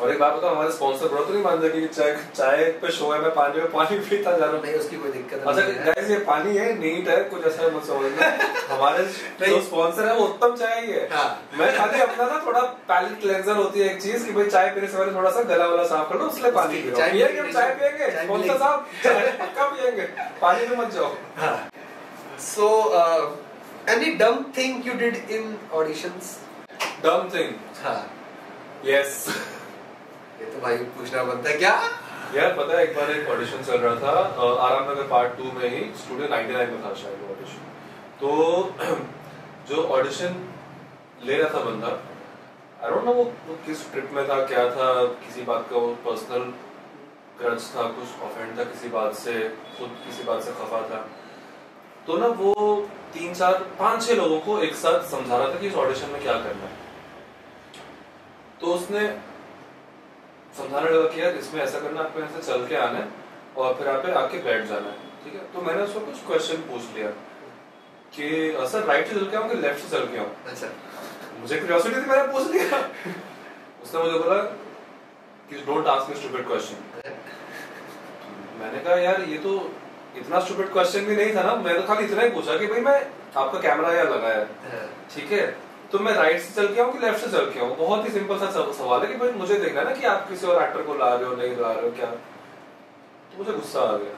Speaker 1: और एक बात बताओ, हमारे स्पॉन्सर ब्रो तो नहीं मान जाएगी कि चाय पे शो है, मैं पानी पीता जा रहा हूँ।
Speaker 2: नहीं, उसकी कोई दिक्कत
Speaker 1: नहीं। अच्छा गाइस, ये पानी है, नीट है, कुछ ऐसा मत समझना। हमारे जो स्पॉन्सर है वो उत्तम चाय ही है। मैं खाली अपना ना थोड़ा पैलेट क्लेंजर होती है एक चीज कि भाई चाय पीने से पहले थोड़ा सा गला वाला साफ कर लो, इसलिए पानी पी रहा हूं। चाय पिएंगे स्पॉन्सर साहब, पक्का पिएंगे, पानी में मत जाओ।
Speaker 2: So any dumb thing you did in auditions?
Speaker 1: Dumb thing?
Speaker 2: हाँ.
Speaker 1: Yes.
Speaker 2: ये तो भाई पूछना बनता है क्या?
Speaker 1: यार पता है एक बार एक ऑडिशन चल रहा था आराम नगर पार्ट 2 में ही, स्टूडियो 99 में था शायद वो ऑडिशन। तो जो ऑडिशन ले रहा था बंदा, आई डोंट नो वो किस ट्रिप में था, क्या था, किसी बात का वो पर्सनल ग्रज था, कुछ ऑफेंड था किसी बात से, खुद किसी बात से खफा था। तो ना वो 3, 4, 5, 6 लोगों को एक साथ समझा रहा था कि इस ऑडिशन में क्या करना है। तो उसने समझाने लगा कि यार इसमें ऐसा करना, आपको यहाँ से चल के आना है और फिर आप आके बैठ जाना है, ठीक है। तो मैंने उसको कुछ क्वेश्चन पूछ लिया कि सर राइट से चल के आऊँ कि लेफ्ट से चल के आऊँ।
Speaker 2: अच्छा,
Speaker 1: मुझे क्यूरियोसिटी थी, मैंने पूछ लिया। उसने मुझे बोला कि don't ask me stupid question. मैंने कहा यार ये तो इतना स्टूपिड क्वेश्चन भी नहीं था ना, मैं तो खाली इतना ही पूछा कि भाई मैं आपका कैमरा यहाँ लगा है, ठीक है, तो मैं राइट से चल के आऊँ कि लेफ्ट से चल के आऊँ। बहुत ही सिंपल सा सवाल है कि भाई मुझे देखना है ना कि आप किसी और एक्टर को ला रहे हो नहीं ला रहे हो क्या। तो मुझे गुस्सा आ गया।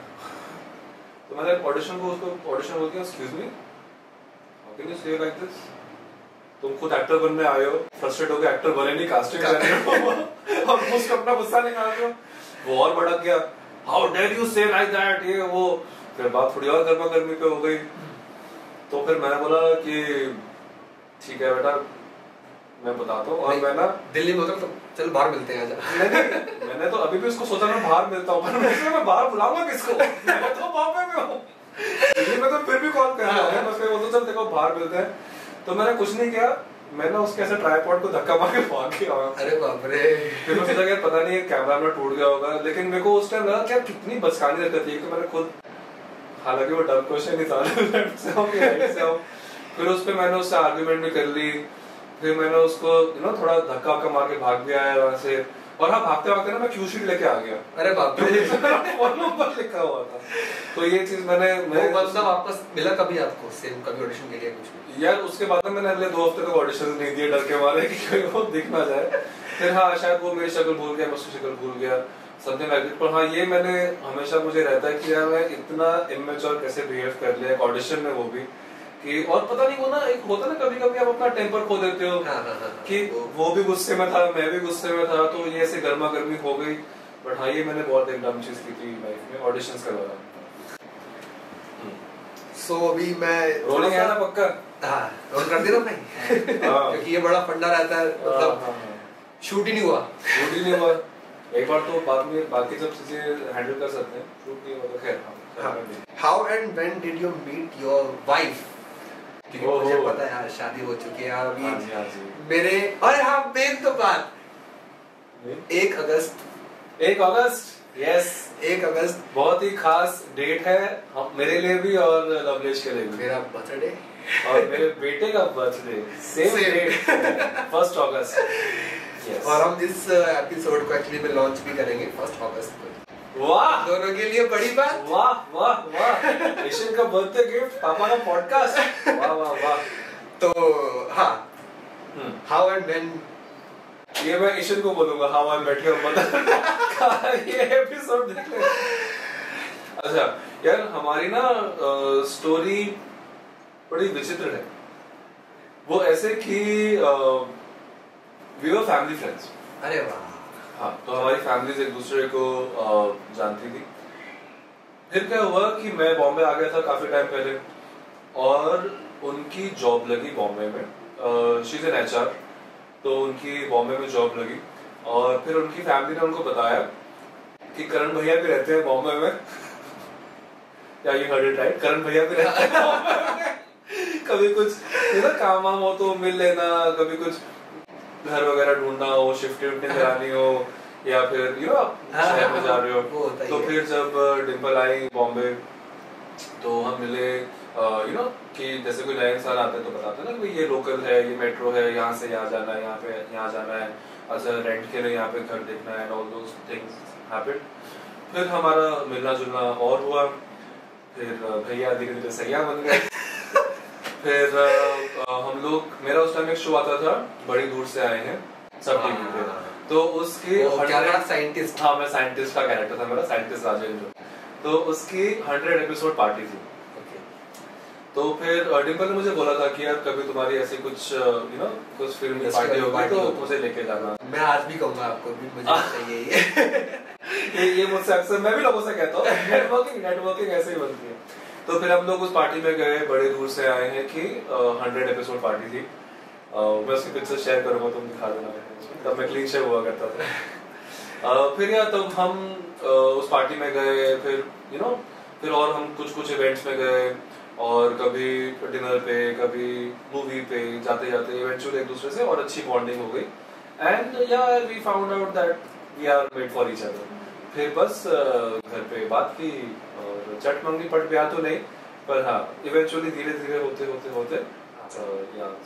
Speaker 1: तो मैंने ऑडिशन बोल दिया, excuse me, how can you से लाइक दिस? तुम खुद एक्टर बनने आए हो, फ्रस्ट्रेट हो गए, एक्टर बने नहीं, कास्टिंग कर रहे हो और मुझको अपना गुस्सा निकाल रहे हो। वो और भड़क गया, हाउ डेयर यू से लाइक दैट, ये वो। फिर बात थोड़ी और गर्मा गर्मी पे हो गई। तो फिर मैंने बोला कि ठीक है बेटा, मैं बताता हूँ। और मैं ना
Speaker 2: दिल्ली में होता तो चल बाहर मिलते हैं आजा।
Speaker 1: मैंने तो अभी भी उसको सोचा मैं बाहर मिलता हूँ, पर मैं बाहर बुलाऊंगा किसको? मैं तो बॉम्बे में हूँ, दिल्ली में तो फिर भी कॉल कर रहा है, बस मैं बोलता चल देखो बाहर मिलते हैं। तो मैंने कुछ नहीं किया, मैं ना उसके ऐसे ट्राइपॉड को धक्का मार के भाग गया।
Speaker 2: अरे बाप रे।
Speaker 1: फिर मैं सोचा यार पता नहीं कैमरा में टूट गया होगा, लेकिन मेरे को उस टाइम लगा कि यार कितनी बचकानी हरकत थी। तो मैंने खुद, हालांकि वो डब क्वेश्चन नहीं था लेफ्ट से आओ कि राइट से आओ, फिर उस पे मैंने उससे आर्गुमेंट भी कर ली। फिर मैंने उसको थोड़ा धक्का वक्का मार के भाग भी आया वहां से। और हाँ, भागते भागते ना मैं क्यू शीट लेके आ गया।
Speaker 2: अरे बाप रे।
Speaker 1: फोन नंबर लिखा हुआ था। तो ये चीज मैंने
Speaker 2: वो बंदा वापस मिला कभी आपको सेम कभी ऑडिशन के लिए कुछ भी?
Speaker 1: यार उसके बाद मैंने अगले 2 हफ्ते तक ऑडिशन नहीं दिए, डर के मारे कि कोई वो दिख ना जाए। फिर हाँ, शायद वो मेरी शक्ल भूल गया, मैं उसकी शक्ल भूल गया, समथिंग लाइक दैट। पर हाँ, ये मैंने हमेशा, मुझे रहता है कि यार मैं इतना इमेच्योर कैसे बिहेव कर लिया ऑडिशन में, वो भी कि, और पता नहीं वो ना एक होता ना कभी कभी आप अपना टेम्पर खो देते हो। कि वो भी गुस्से में था, मैं भी गुस्से में था, तो ये ऐसे गर्मा गर्मी हो गई। बट हाँ, ये मैंने बहुत एक डम चीज की थी लाइफ में, ऑडिशंस का दौरान।
Speaker 2: सो अभी मैं
Speaker 1: रोलिंग है ना पक्का?
Speaker 2: हाँ, रोल कर दे ना भाई। क्योंकि ये बड़ा फंडा रहता है, मतलब शूट ही नहीं हुआ।
Speaker 1: एक बार तो बाद में बाकी सब चीजें हैंडल कर सकते हैं, शूट नहीं हुआ तो खैर।
Speaker 2: How and when did you meet your wife? क्योंकि मुझे पता है यार शादी हो चुकी है यार अभी।
Speaker 1: हाँ जी।
Speaker 2: मेरे, अरे हाँ, मेन तो बात 1 अगस्त।
Speaker 1: 1 अगस्त, यस,
Speaker 2: 1 अगस्त
Speaker 1: बहुत ही खास डेट है मेरे लिए भी और लवलेश के लिए भी।
Speaker 2: मेरा बर्थडे
Speaker 1: और मेरे बेटे का बर्थडे सेम डेट, 1 अगस्त। Yes.
Speaker 2: और हम इस एपिसोड को एक्चुअली में लॉन्च भी करेंगे 1 अगस्त को।
Speaker 1: वाह,
Speaker 2: दोनों के लिए बड़ी बात।
Speaker 1: वाह वाह वाह, ईशन का बर्थडे गिफ्ट, पापा का पॉडकास्ट। वाह वाह वाह।
Speaker 2: तो हाँ, हाउ एंड व्हेन,
Speaker 1: ये मैं ईशन को बोलूंगा, how I met your mother. ये एपिसोड देख ले। अच्छा यार, हमारी ना स्टोरी बड़ी विचित्र है। वो ऐसे कि वी वर फैमिली फ्रेंड्स।
Speaker 2: अरे वाह।
Speaker 1: हाँ, तो हमारी फैमिलीज एक दूसरे को जानती थी। फिर क्या हुआ कि मैं बॉम्बे आ गया था काफी टाइम पहले, और उनकी जॉब लगी बॉम्बे में। शी इज एन HR, तो उनकी बॉम्बे में जॉब लगी। और फिर उनकी फैमिली ने उनको बताया कि करण भैया भी रहते हैं बॉम्बे में। या यू हर्ड इट राइट, करण भैया भी रहते हैं बॉम्बे में। कभी कुछ काम वाम हो तो मिल लेना, कभी कुछ घर वगैरह ढूंढना हो, शिफ्टिंग करानी हो, या फिर शहर में जा रहे हो। तो फिर जब डिम्पल आई बॉम्बे, तो हम मिले। कि जैसे कोई नया इंसान आता है तो बताते हैं ना कि ये लोकल है, ये मेट्रो है, यहाँ से यहाँ जाना है, यहाँ पे यहाँ जाना है, अच्छा रेंट के लिए यहाँ पे घर देखना है, ऑल दोस थिंग्स हैपेंड। फिर हमारा मिलना जुलना और हुआ। फिर भैया धीरे धीरे सैया बन गए। फिर हम लोग, मेरा उस टाइम एक शो आता था, बड़ी दूर से आए हैं, सब टीवी पे। तो उसकी
Speaker 2: साइंटिस्ट,
Speaker 1: हाँ मैं साइंटिस्ट का कैरेक्टर था मेरा, साइंटिस्ट राजेंद्र। तो उसकी 100 एपिसोड पार्टी थी। तो फिर डिम्पल ने मुझे बोला था कि यार कभी तुम्हारी ऐसी कुछ कुछ फिल्म पार्टी होगी तो मुझे लेके जाना।
Speaker 2: मैं आज भी कहूंगा आपको भी मुझे चाहिए
Speaker 1: ये मुझसे अक्सर, मैं भी लोगों से कहता हूँ, नेटवर्किंग ऐसे ही बनती है। तो फिर हम लोग उस पार्टी में गए, बड़े दूर से आए हैं कि 100 एपिसोड पार्टी थी। मैं उसकी पिक्चर शेयर करूंगा, तुम दिखा देना, तब मैं क्लीन शेव हुआ करता था। फिर यार तब हम उस पार्टी में गए, फिर और हम कुछ इवेंट्स में गए, और कभी डिनर पे, कभी मूवी पे, जाते जाते इवेंचुअली एक दूसरे से और अच्छी बॉन्डिंग हो गई। एंड यार we found out that we are made for each other. फिर बस घर पे बात की और चट मंगनी पट ब्याह तो नहीं, पर हाँ इवेंचुअली धीरे धीरे होते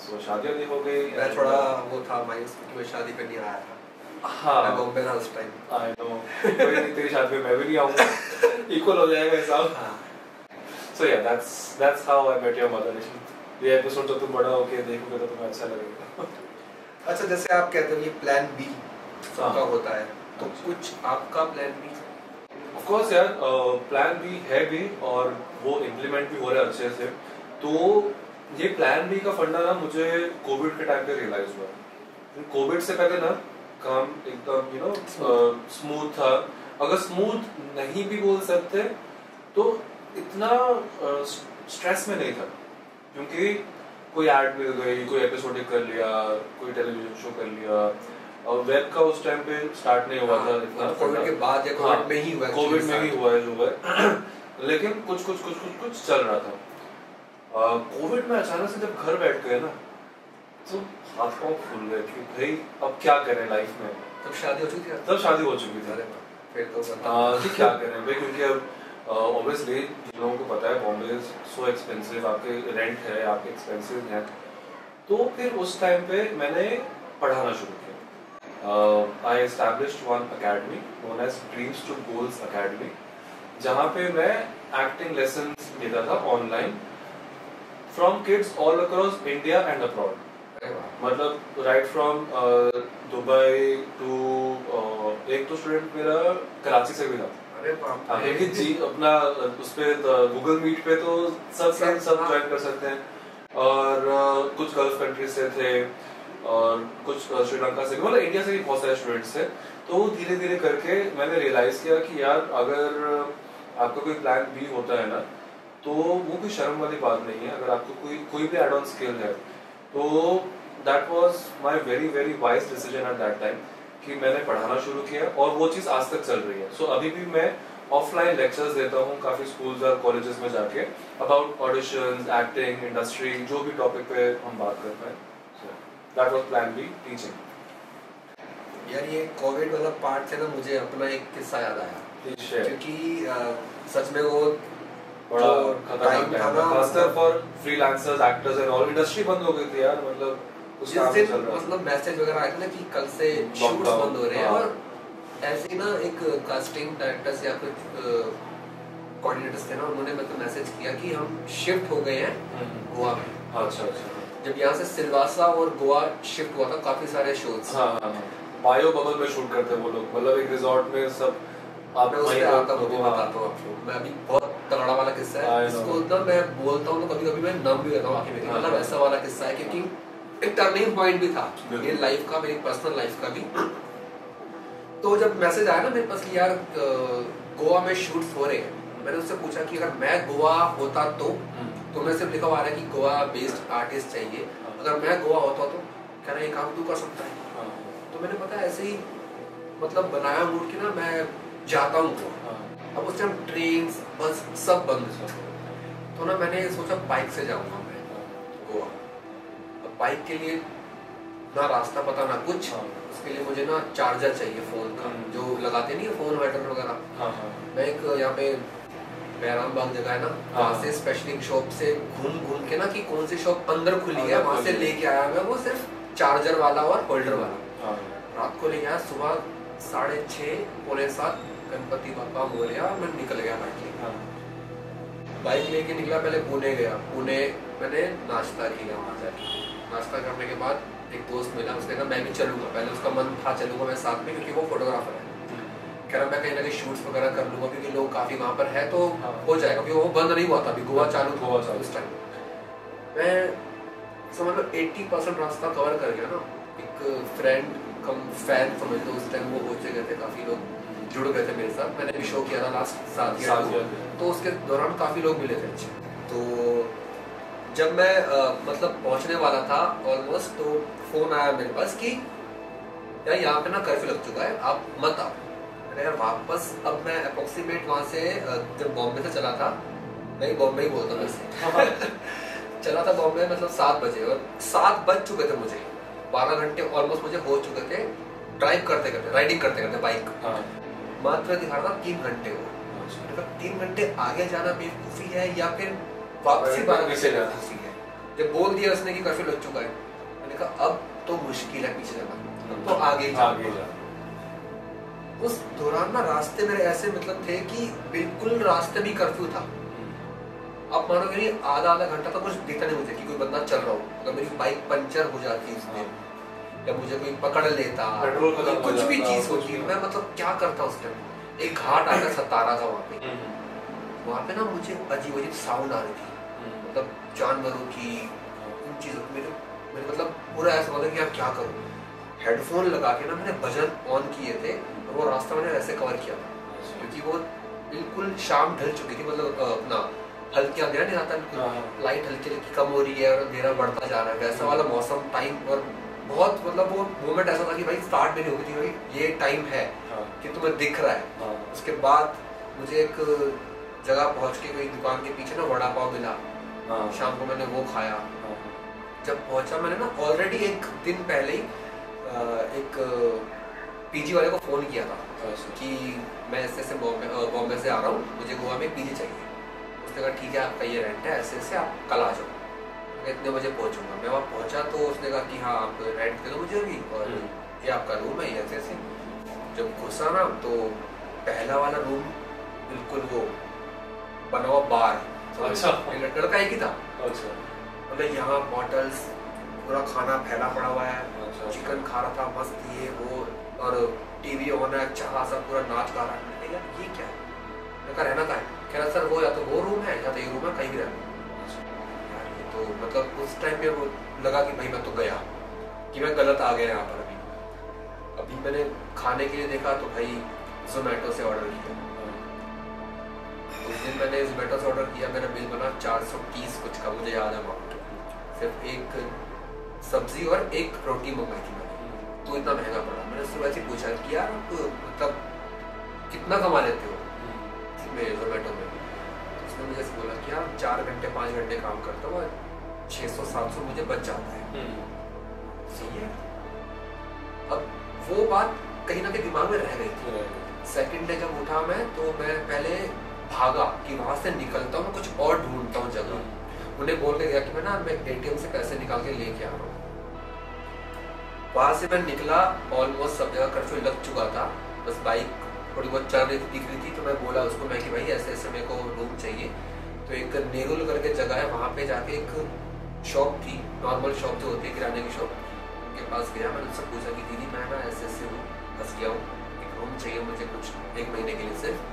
Speaker 1: सो शादी भी हो गई।
Speaker 2: मैं थोड़ा वो था मायूस क्योंकि मैं शादी पे नहीं आया था।
Speaker 1: हाँ,
Speaker 2: मैं बॉम्बे था उस टाइम।
Speaker 1: आई नो, कोई नहीं, तेरी शादी में मैं भी नहीं आऊंगा, इक्वल हो जाएगा हिसाब। So yeah, that's how I met your mother. ये एपिसोड जब तुम बड़ा होके देखोगे तो तुम्हें अच्छा लगेगा।
Speaker 2: अच्छा, जैसे आप कहते हो ये प्लान बी सबका होता है, तो कुछ आपका प्लान बी?
Speaker 1: Of course यार, प्लान बी है भी, और वो इम्प्लीमेंट भी हो रहा है अच्छे से। तो ये प्लान बी का फंडा ना मुझे कोविड के टाइम पे रियलाइज हुआ। कोविड से पहले ना काम एकदम स्मूथ था। अगर स्मूथ नहीं भी बोल सकते तो इतना स्ट्रेस में नहीं था, क्योंकि कोई ऐड मिल गई, कोई एपिसोड कर लिया, कोई टेलीविजन शो कर लिया, और वेब का उस टाइम पे स्टार्ट नहीं हुआ था इतना।
Speaker 2: कोविड के बाद या कोविड में ही हुआ,
Speaker 1: कोविड में ही हुआ है जो है। लेकिन कुछ चल रहा था। कोविड में अचानक से जब घर बैठ गए ना, तो हाथ पाँव फूल गए कि भाई अब क्या करें लाइफ में।
Speaker 2: तब शादी हो चुकी थी?
Speaker 1: तब शादी हो चुकी थी।
Speaker 2: फिर तो
Speaker 1: कि क्या करें भाई, क्योंकि अब ऑब्वियसली जिन लोगों को पता है बॉम्बे इज सो एक्सपेंसिव, आपके रेंट है, आपके एक्सपेंसिव हैं। तो फिर उस टाइम पे मैंने पढ़ाना शुरू किया। I established one academy known as dreams to goals academy, जहाँ पे मैं एक्टिंग लेसन्स देता था online from kids all across India and abroad. मतलब राइट फ्रॉम दुबई टू एक तो स्टूडेंट मेरा कराची से भी था। क्योंकि जी अपना उस पे गूगल मीट पे तो सब ज्वाइन कर सकते हैं, और कुछ गल्फ कंट्री से थे और कुछ श्रीलंका से भी, मतलब इंडिया से भी बहुत सारे स्टूडेंट्स थे। तो धीरे धीरे करके मैंने रियलाइज किया कि यार अगर आपका कोई प्लान बी होता है ना, तो वो कोई शर्म वाली बात नहीं है। अगर आपको कोई भी एड ऑन स्किल है, तो that was my very very wise decision at that time कि मैंने पढ़ाना शुरू किया, और वो चीज़ आज तक चल रही है। सो अभी भी मैं ऑफलाइन लेक्चर्स देता हूँ काफ़ी स्कूल्स और कॉलेजेस में जाके अबाउट ऑडिशंस, एक्टिंग, इंडस्ट्री, जो भी टॉपिक पे हम बात करते हैं। So that was plan B, teaching.
Speaker 2: यार ये कोविड वाला पार्ट से ना मुझे अपना एक किस्सा याद आया, क्योंकि सच में वो
Speaker 1: बड़ा खतरनाक टाइम था, खासकर for freelancers, actors and all. Industry बंद हो गई थी यार, मतलब
Speaker 2: जिस दिन मतलब मैसेज वगैरह आया था ना कि कल से शूट्स बंद हो रहे हैं, और ऐसे ही ना एक कास्टिंग डायरेक्टर्स या कुछ कोऑर्डिनेटर्स थे ना, उन्होंने मतलब मैसेज किया कि हम शिफ्ट हो गए हैं गोवा में।
Speaker 1: अच्छा अच्छा।
Speaker 2: जब यहाँ से सिलवासा और गोवा शिफ्ट हुआ था काफी सारे शोज।
Speaker 1: बायो बबल में शूट करते वो लोग, मतलब एक रिजॉर्ट में सब।
Speaker 2: मैं उस पे आता हूँ, बताता हूँ आपको। मैं अभी बहुत तगड़ा वाला किस्सा है, इसको ना मैं बोलता हूँ तो कभी कभी मैं नम भी रहता हूँ आंखें में, मतलब ऐसा वाला किस्सा है, क्योंकि एक टर्निंग पॉइंट भी था ये लाइफ का, मेरी पर्सनल लाइफ का भी। तो जब मैसेज आया ना मेरे पास कि यार गोवा में शूट्स हो रहे हैं, मैंने उससे पूछा कि अगर मैं गोवा होता तो मैं सिर्फ लिखा हुआ आ रहा है कि गोवा बेस्ड आर्टिस्ट चाहिए, अगर मैं गोवा होता तो कह रहा है ये काम तू कर सकता है। तो मैंने पता ऐसे ही मतलब बनाया मूड कि ना मैं जाता हूँ गोवा। अब उस टाइम ट्रेन बस सब बंद था, तो ना मैंने सोचा बाइक से जाऊंगा मैं गोवा। अब बाइक के लिए ना रास्ता पता ना कुछ, उसके लिए मुझे ना चार्जर चाहिए फोन का, जो लगाते नहीं है फोन वाइटर वगैरह। मैं एक यहाँ पे बैराम बाग जगह है ना, वहाँ से स्पेशली शॉप से घूम के ना कि कौन सी शॉप अंदर खुली है, वहाँ से लेके आया मैं वो सिर्फ चार्जर वाला और होल्डर वाला। रात को लेके आया, सुबह 6:30 पौने 7 गणपति बापा मोरया, मैं निकल गया बाइक लेके निकला। पहले पुणे गया, पुणे मैंने नाश्ता किया, वहाँ जाके नाश्ता करने के बाद एक दोस्त मिला, उसने कहा मैं भी चलूंगा। पहले उसका मन था चलूंगा मैं साथ में, क्योंकि वो फोटोग्राफर है। कह रहा मैं कहीं ना कहीं शूट्स वगैरह कर लूंगा, क्योंकि लोग काफी वहाँ पर है तो हो जाएगा, क्योंकि वो बंद नहीं हुआ था, अभी गोवा चालू था उस टाइम। मैं समझ लो 80% रास्ता कवर कर गया ना। एक फ्रेंड कम फैन समझ लो, उस टाइम वो पहुंचे गए थे, काफी लोग जुड़ गए थे मेरे साथ। मैंने भी शो किया था लास्ट साल, तो उसके दौरान काफी लोग मिले थे अच्छे। तो जब मैं मतलब पहुंचने वाला था ऑलमोस्ट, तो फोन आया मेरे पास कि यार यहाँ पे ना कर्फ्यू लग चुका है, आप मत आओ। अरे यार वापस अब मैं अप्रोक्सीमेट वहाँ से जब बॉम्बे से चला था, मैं बॉम्बे ही बोलता हूँ वैसे चला था बॉम्बे मतलब 7 बजे, और 7 बज चुके थे मुझे, 12 घंटे ऑलमोस्ट मुझे हो चुके थे ड्राइव करते करते, राइडिंग करते करते बाइक। मात्र दिखा रहा था 3 घंटे हो। 3 घंटे आगे जाना बेवकूफ़ी है या फिर वापसी 12 घंटे बेवकूफ़ी है। जब बोल दिया उसने कि कर्फ्यू लग चुका है, मैंने कहा अब तो मुश्किल है पीछे जाना, तो आगे जा। उस दौरान ना रास्ते मेरे ऐसे मतलब थे कि बिल्कुल रास्ते भी कर्फ्यू था। आप मानोगे नहीं, आधा घंटा तो कुछ दिखा नहीं मुझे कि कोई बंदा चल रहा हो। अगर मेरी बाइक पंचर हो जाती उस दिन, या मुझे कोई पकड़ लेता, कुछ भी चीज होती, मैं मतलब क्या करता उस टाइम। एक घाट आकर सतारा था वहाँ पे ना मुझे अजीब अजीब साउंड आ रही थी, मतलब जानवरों की, उन चीजों मेरे मतलब पूरा ऐसा होता कि यार क्या करूँ। हेडफोन लगा के ना मैंने भजन ऑन किए थे, और वो रास्ता मैंने ऐसे कवर किया था, क्योंकि वो बिल्कुल शाम ढल चुकी थी, मतलब अपना हल्की अंधेरा नहीं आता, लाइट हल्की हल्की कम हो रही है और अंधेरा बढ़ता जा रहा है, वैसा वाला मौसम टाइम। और बहुत मतलब वो मोमेंट ऐसा था कि भाई स्टार्ट मेरी हो गई थी, भाई ये टाइम है कि तुम्हें दिख रहा है। उसके बाद मुझे एक जगह पहुंच के कोई दुकान के पीछे ना वड़ा पाव मिला, शाम को मैंने वो खाया। जब पहुंचा मैंने ना ऑलरेडी एक दिन पहले ही एक पीजी वाले को फ़ोन किया था कि मैं ऐसे बॉम्बे से आ रहा हूँ, मुझे गोवा में पीजी चाहिए। उसने कहा ठीक है आपका ये रेंट है, ऐसे आप कल आ जाओ, मैं इतने बजे पहुँचूंगा। मैं वहाँ पहुँचा तो उसने कहा कि हाँ आप रेंट दे दो मुझे अभी, और ये आपका रूम है, ये ऐसे। जब घुसा ना तो पहला वाला रूम बिल्कुल वो बना हुआ बार, लड़का एक ही था। मतलब यहाँ बॉटल्स, पूरा खाना फैला पड़ा हुआ है, चिकन खा रहा था मस्त ये वो, और टीवी ऑन है, अच्छा सा पूरा नाच गा रहा है। यार ये क्या है? मैं कहा रहना था, कह रहा सर वो या तो वो रूम है या तो ये रूम है, कहीं भी रहना। यार ये तो मतलब उस टाइम पे वो लगा कि भाई मैं तो गया, कि मैं गलत आ गया यहाँ पर। अभी मैंने खाने के लिए देखा तो भाई जोमेटो से ऑर्डर किया। उस दिन मैंने जोमेटो से ऑर्डर किया, मेरा बिल बना 430 कुछ का, मुझे याद है अमाउंट। सिर्फ एक सब्जी और एक रोटी मंगाई थी मैंने, तो इतना महंगा पड़ा। मैंने उससे वैसे पूछा कि यार मतलब कितना कमा लेते हो इसमें जोमेटो में? तो उसने मुझे बोला कि यार 4 घंटे 5 घंटे काम करता हूँ, 600-700 मुझे बच जाता है। सही है। अब वो बात कहीं ना कहीं दिमाग में रह गई थी। सेकंड डे जब उठा मैं, तो मैं पहले भागा कि वहां से निकलता हूँ, मैं कुछ और ढूंढता हूँ जगह। उन्हें बोल के गया कि मैं एटीएम से पैसे निकाल के लेके आ रहा हूँ। वहां से मैं निकला, ऑलमोस्ट सब जगह कर्फ्यू लग चुका था, बस बाइक थोड़ी बहुत चल रही थी, दिख रही थी। तो मैं बोला उसको मैं कि भाई ऐसे ऐसे मेरे को रूम चाहिए। तो एक नेरुल करके जगह है, वहाँ पे जाके एक शॉप थी, नॉर्मल शॉप जो होती है किराने की शॉप, उनके पास गया। मैंने उससे पूछा कि दीदी मैं ना ऐसे ऐसे हूँ, फंस गया हूँ, एक रूम चाहिए मुझे कुछ 1 महीने के लिए सिर्फ।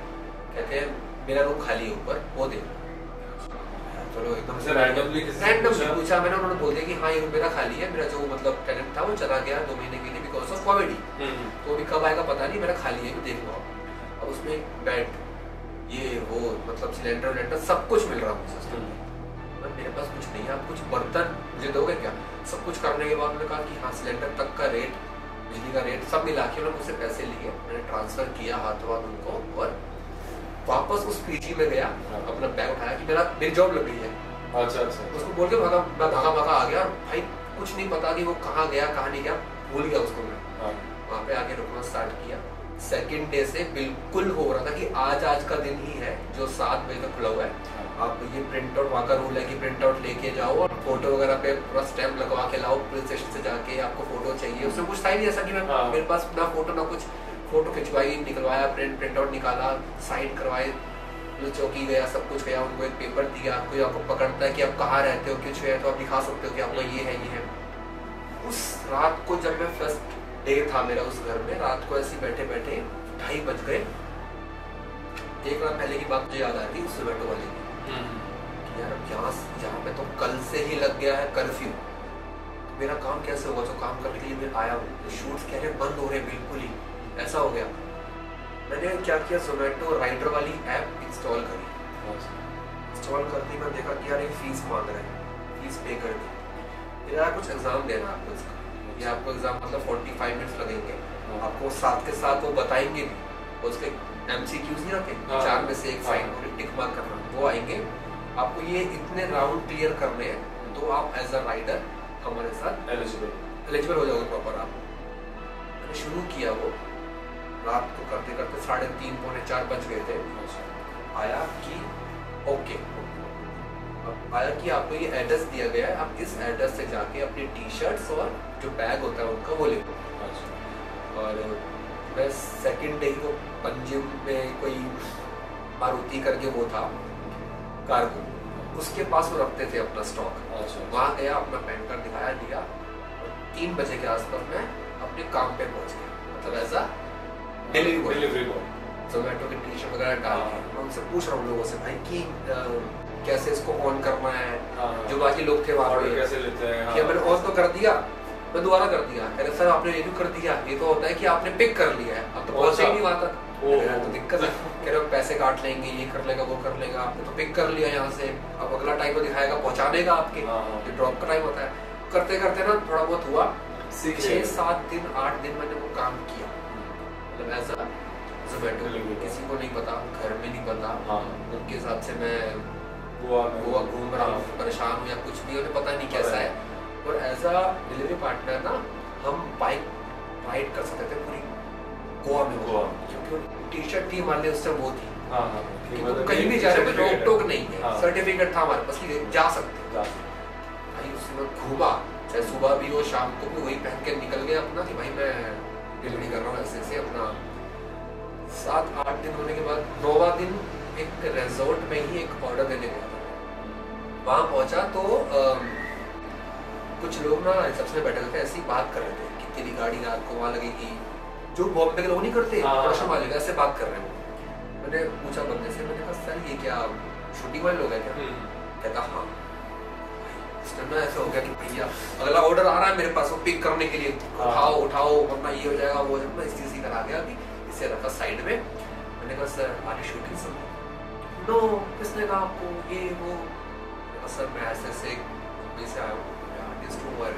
Speaker 2: कहते हैं मेरा रूम खाली है ऊपर, वो दे। चलो एकदम से रैंडमली पूछा मैंने, उन्होंने बोल दिया कि हाँ ये रूम मेरा खाली है, मेरा जो मतलब टेनेंट था वो चला गया 2 महीने के लिए बिकॉज ऑफ कॉमेडी। तो अभी कब आएगा पता नहीं, मेरा खाली है, देख लो। अब उसमें बेड ये वो मतलब सिलेंडर सब कुछ मिल रहा मुझे। मेरे पास कुछ नहीं है, आप कुछ बर्तन मुझे दोगे क्या? सब कुछ करने के बाद उन्होंने कहा कि हाँ सिलेंडर तक का रेट, बिजली का रेट सब मिला के उन्होंने मुझसे पैसे लिए। मैंने ट्रांसफर किया हाथों हाथ उनको, और वापस उस पीजी में गया, अपना बैग उठाया कि मेरी जॉब लग गई है।
Speaker 1: अच्छा।
Speaker 2: उसको बोल के मैं भागा आ गया। भाई कुछ नहीं पता कि वो कहाँ गया कहाँ नहीं गया, भूल गया उसको मैं। वहाँ पे आके रुकना स्टार्ट किया। सेकंड डे से बिल्कुल हो रहा था कि आज का दिन ही है जो 7 बजे तक खुला हुआ है। आप ये प्रिंट आउट, वहाँ का रूल है कि प्रिंट आउट लेके जाओ और फोटो वगैरह पे पूरा स्टैम्प लगवा के लाओ। पुलिस स्टेशन से जाके आपको फोटो चाहिए, उसमें कुछ था ही नहीं ऐसा कि मैं मेरे पास ना फोटो ना कुछ। फोटो खिंचवाई, निकलवाया, प्रिंट आउट निकाला, साइन करवाए, चौकी गया, सब कुछ गया। उनको एक पेपर दिया, कोई आपको पकड़ता है कि आप कहाँ रहते हो, कुछ है तो आप दिखा सकते हो कि आपका ये है। उस रात को जब मैं फर्स्ट डे था मेरा उस घर में, रात को ऐसे बैठे बैठे 2:30 बज गए। एक रात पहले की बात मुझे याद आ रही उस जोमेटो वाले की, यार यहाँ पे तो कल से ही लग गया है कर्फ्यू, तो मेरा काम कैसे होगा? जो काम करने के लिए मैं आया हूँ, तो शूट्स कह रहे बंद हो रहे बिल्कुल ही, ऐसा हो गया। मैंने क्या किया, जोमेटो राइडर वाली ऐप इंस्टॉल करी। इंस्टॉल करती मैं देखा कि यार एक फीस मांग रहे हैं, फीस पे कर दी। यार कुछ एग्जाम देना है आपको इसका, ये आपको एग्जाम मतलब 45 मिनट्स लगेंगे। आपको साथ के साथ वो बताएंगे भी, उसके MCQs नहीं आते, 4 में से एक साइन टिक मार्क करना, वो आएंगे। आपको ये इतने राउंड क्लियर करने हैं, तो आप एज अ राइडर हमारे साथ एलिजिबल हो जाओगे प्रॉपर। आप मैंने शुरू किया वो, रात को करते करते 3:30 पौने 4 बज गए थे। आया कि ओके, अब आया कि आपको ये एड्रेस दिया गया है, आप इस एड्रेस से जाके अपनी टी-शर्ट्स और जो बैग होता है उनका वो ले लो। और मैं सेकंड डे को पंजिम में कोई मारुति करके वो था कार्गो, उसके पास वो रखते थे अपना स्टॉक। वहाँ गया, अपना पैन कार्ड दिखाया, लिया, और 3 बजे के आसपास मैं अपने काम पे पहुँच गया, मतलब ऐसा डिलीवरी बॉय। जोमेटो की टी-शर्ट वगैरह डाल के मैं उनसे पूछ रहा हूँ लोगों से, भाई कि कैसे इसको ऑन करना है, जो बाकी लोग थे वहाँ पे
Speaker 1: कैसे लेते हैं।
Speaker 2: मैंने ऑन तो कर दिया, मैं दोबारा कर दिया। अरे सर आपने ये भी कर दिया, ये तो होता है कि आपने पिक कर लिया है, अब तो पहुंचे ही नहीं वहाँ तक, तो दिक्कत है। कह रहे पैसे काट लेंगे, ये कर लेगा वो कर लेगा, आपने तो पिक कर लिया यहाँ से, अब अगला टाइम तो दिखाएगा पहुँचाने का आपके, ये ड्रॉप का टाइम होता है। करते करते ना थोड़ा बहुत हुआ, 6-7 दिन 8 दिन मैंने वो काम किया, मतलब एज अ जोमेटो। किसी को नहीं पता, घर में नहीं पता, उनके हिसाब से मैं गोवा घूम रहा हूँ, परेशान हूँ या कुछ भी, उन्हें पता नहीं कैसा है। और एज अ डिलीवरी पार्टनर ना हम बाइक राइड कर सकते थे पूरी गोवा में, क्योंकि टी शर्ट थी हमारे लिए उस टाइम वो थी। तो कहीं भी जा रहे रोक टोक नहीं है, सर्टिफिकेट था हमारे पास कि जा सकते। भाई उसमें घूमा, चाहे सुबह भी हो शाम को भी, वही पहन के निकल गया अपना कि भाई मैं डिलीवरी कर रहा हूँ ऐसे ऐसे। अपना 7-8 दिन होने के बाद 9वां दिन एक रिजॉर्ट में ही एक ऑर्डर देने गया था। वहाँ पहुंचा तो कुछ लोग ना रिसेप्शन में बैठे थे, ऐसी बात कर रहे थे कि तेरी गाड़ी रात को वहाँ लगेगी, जो बॉम्बे के लोग नहीं करते प्रोडक्शन वाले ऐसे बात कर रहे हैं। मैंने पूछा बंदे से, मैंने कहा सर ये क्या शूटिंग वाले लोग हैं क्या? कहता हाँ। इस टाइम ना ऐसा हो गया कि भैया अगला ऑर्डर आ रहा है मेरे पास, वो पिक करने के लिए, उठाओ उठाओ वरना ये हो जाएगा वो हो जाएगा। इस चीज करा गया अभी, इसे रखा साइड में। मैंने कहा सर आगे शूटिंग सब नो, किसने कहा आपको ये वो? सर मैं ऐसे ऐसे मुंबई से आया हूँ, आर्टिस्ट हूँ और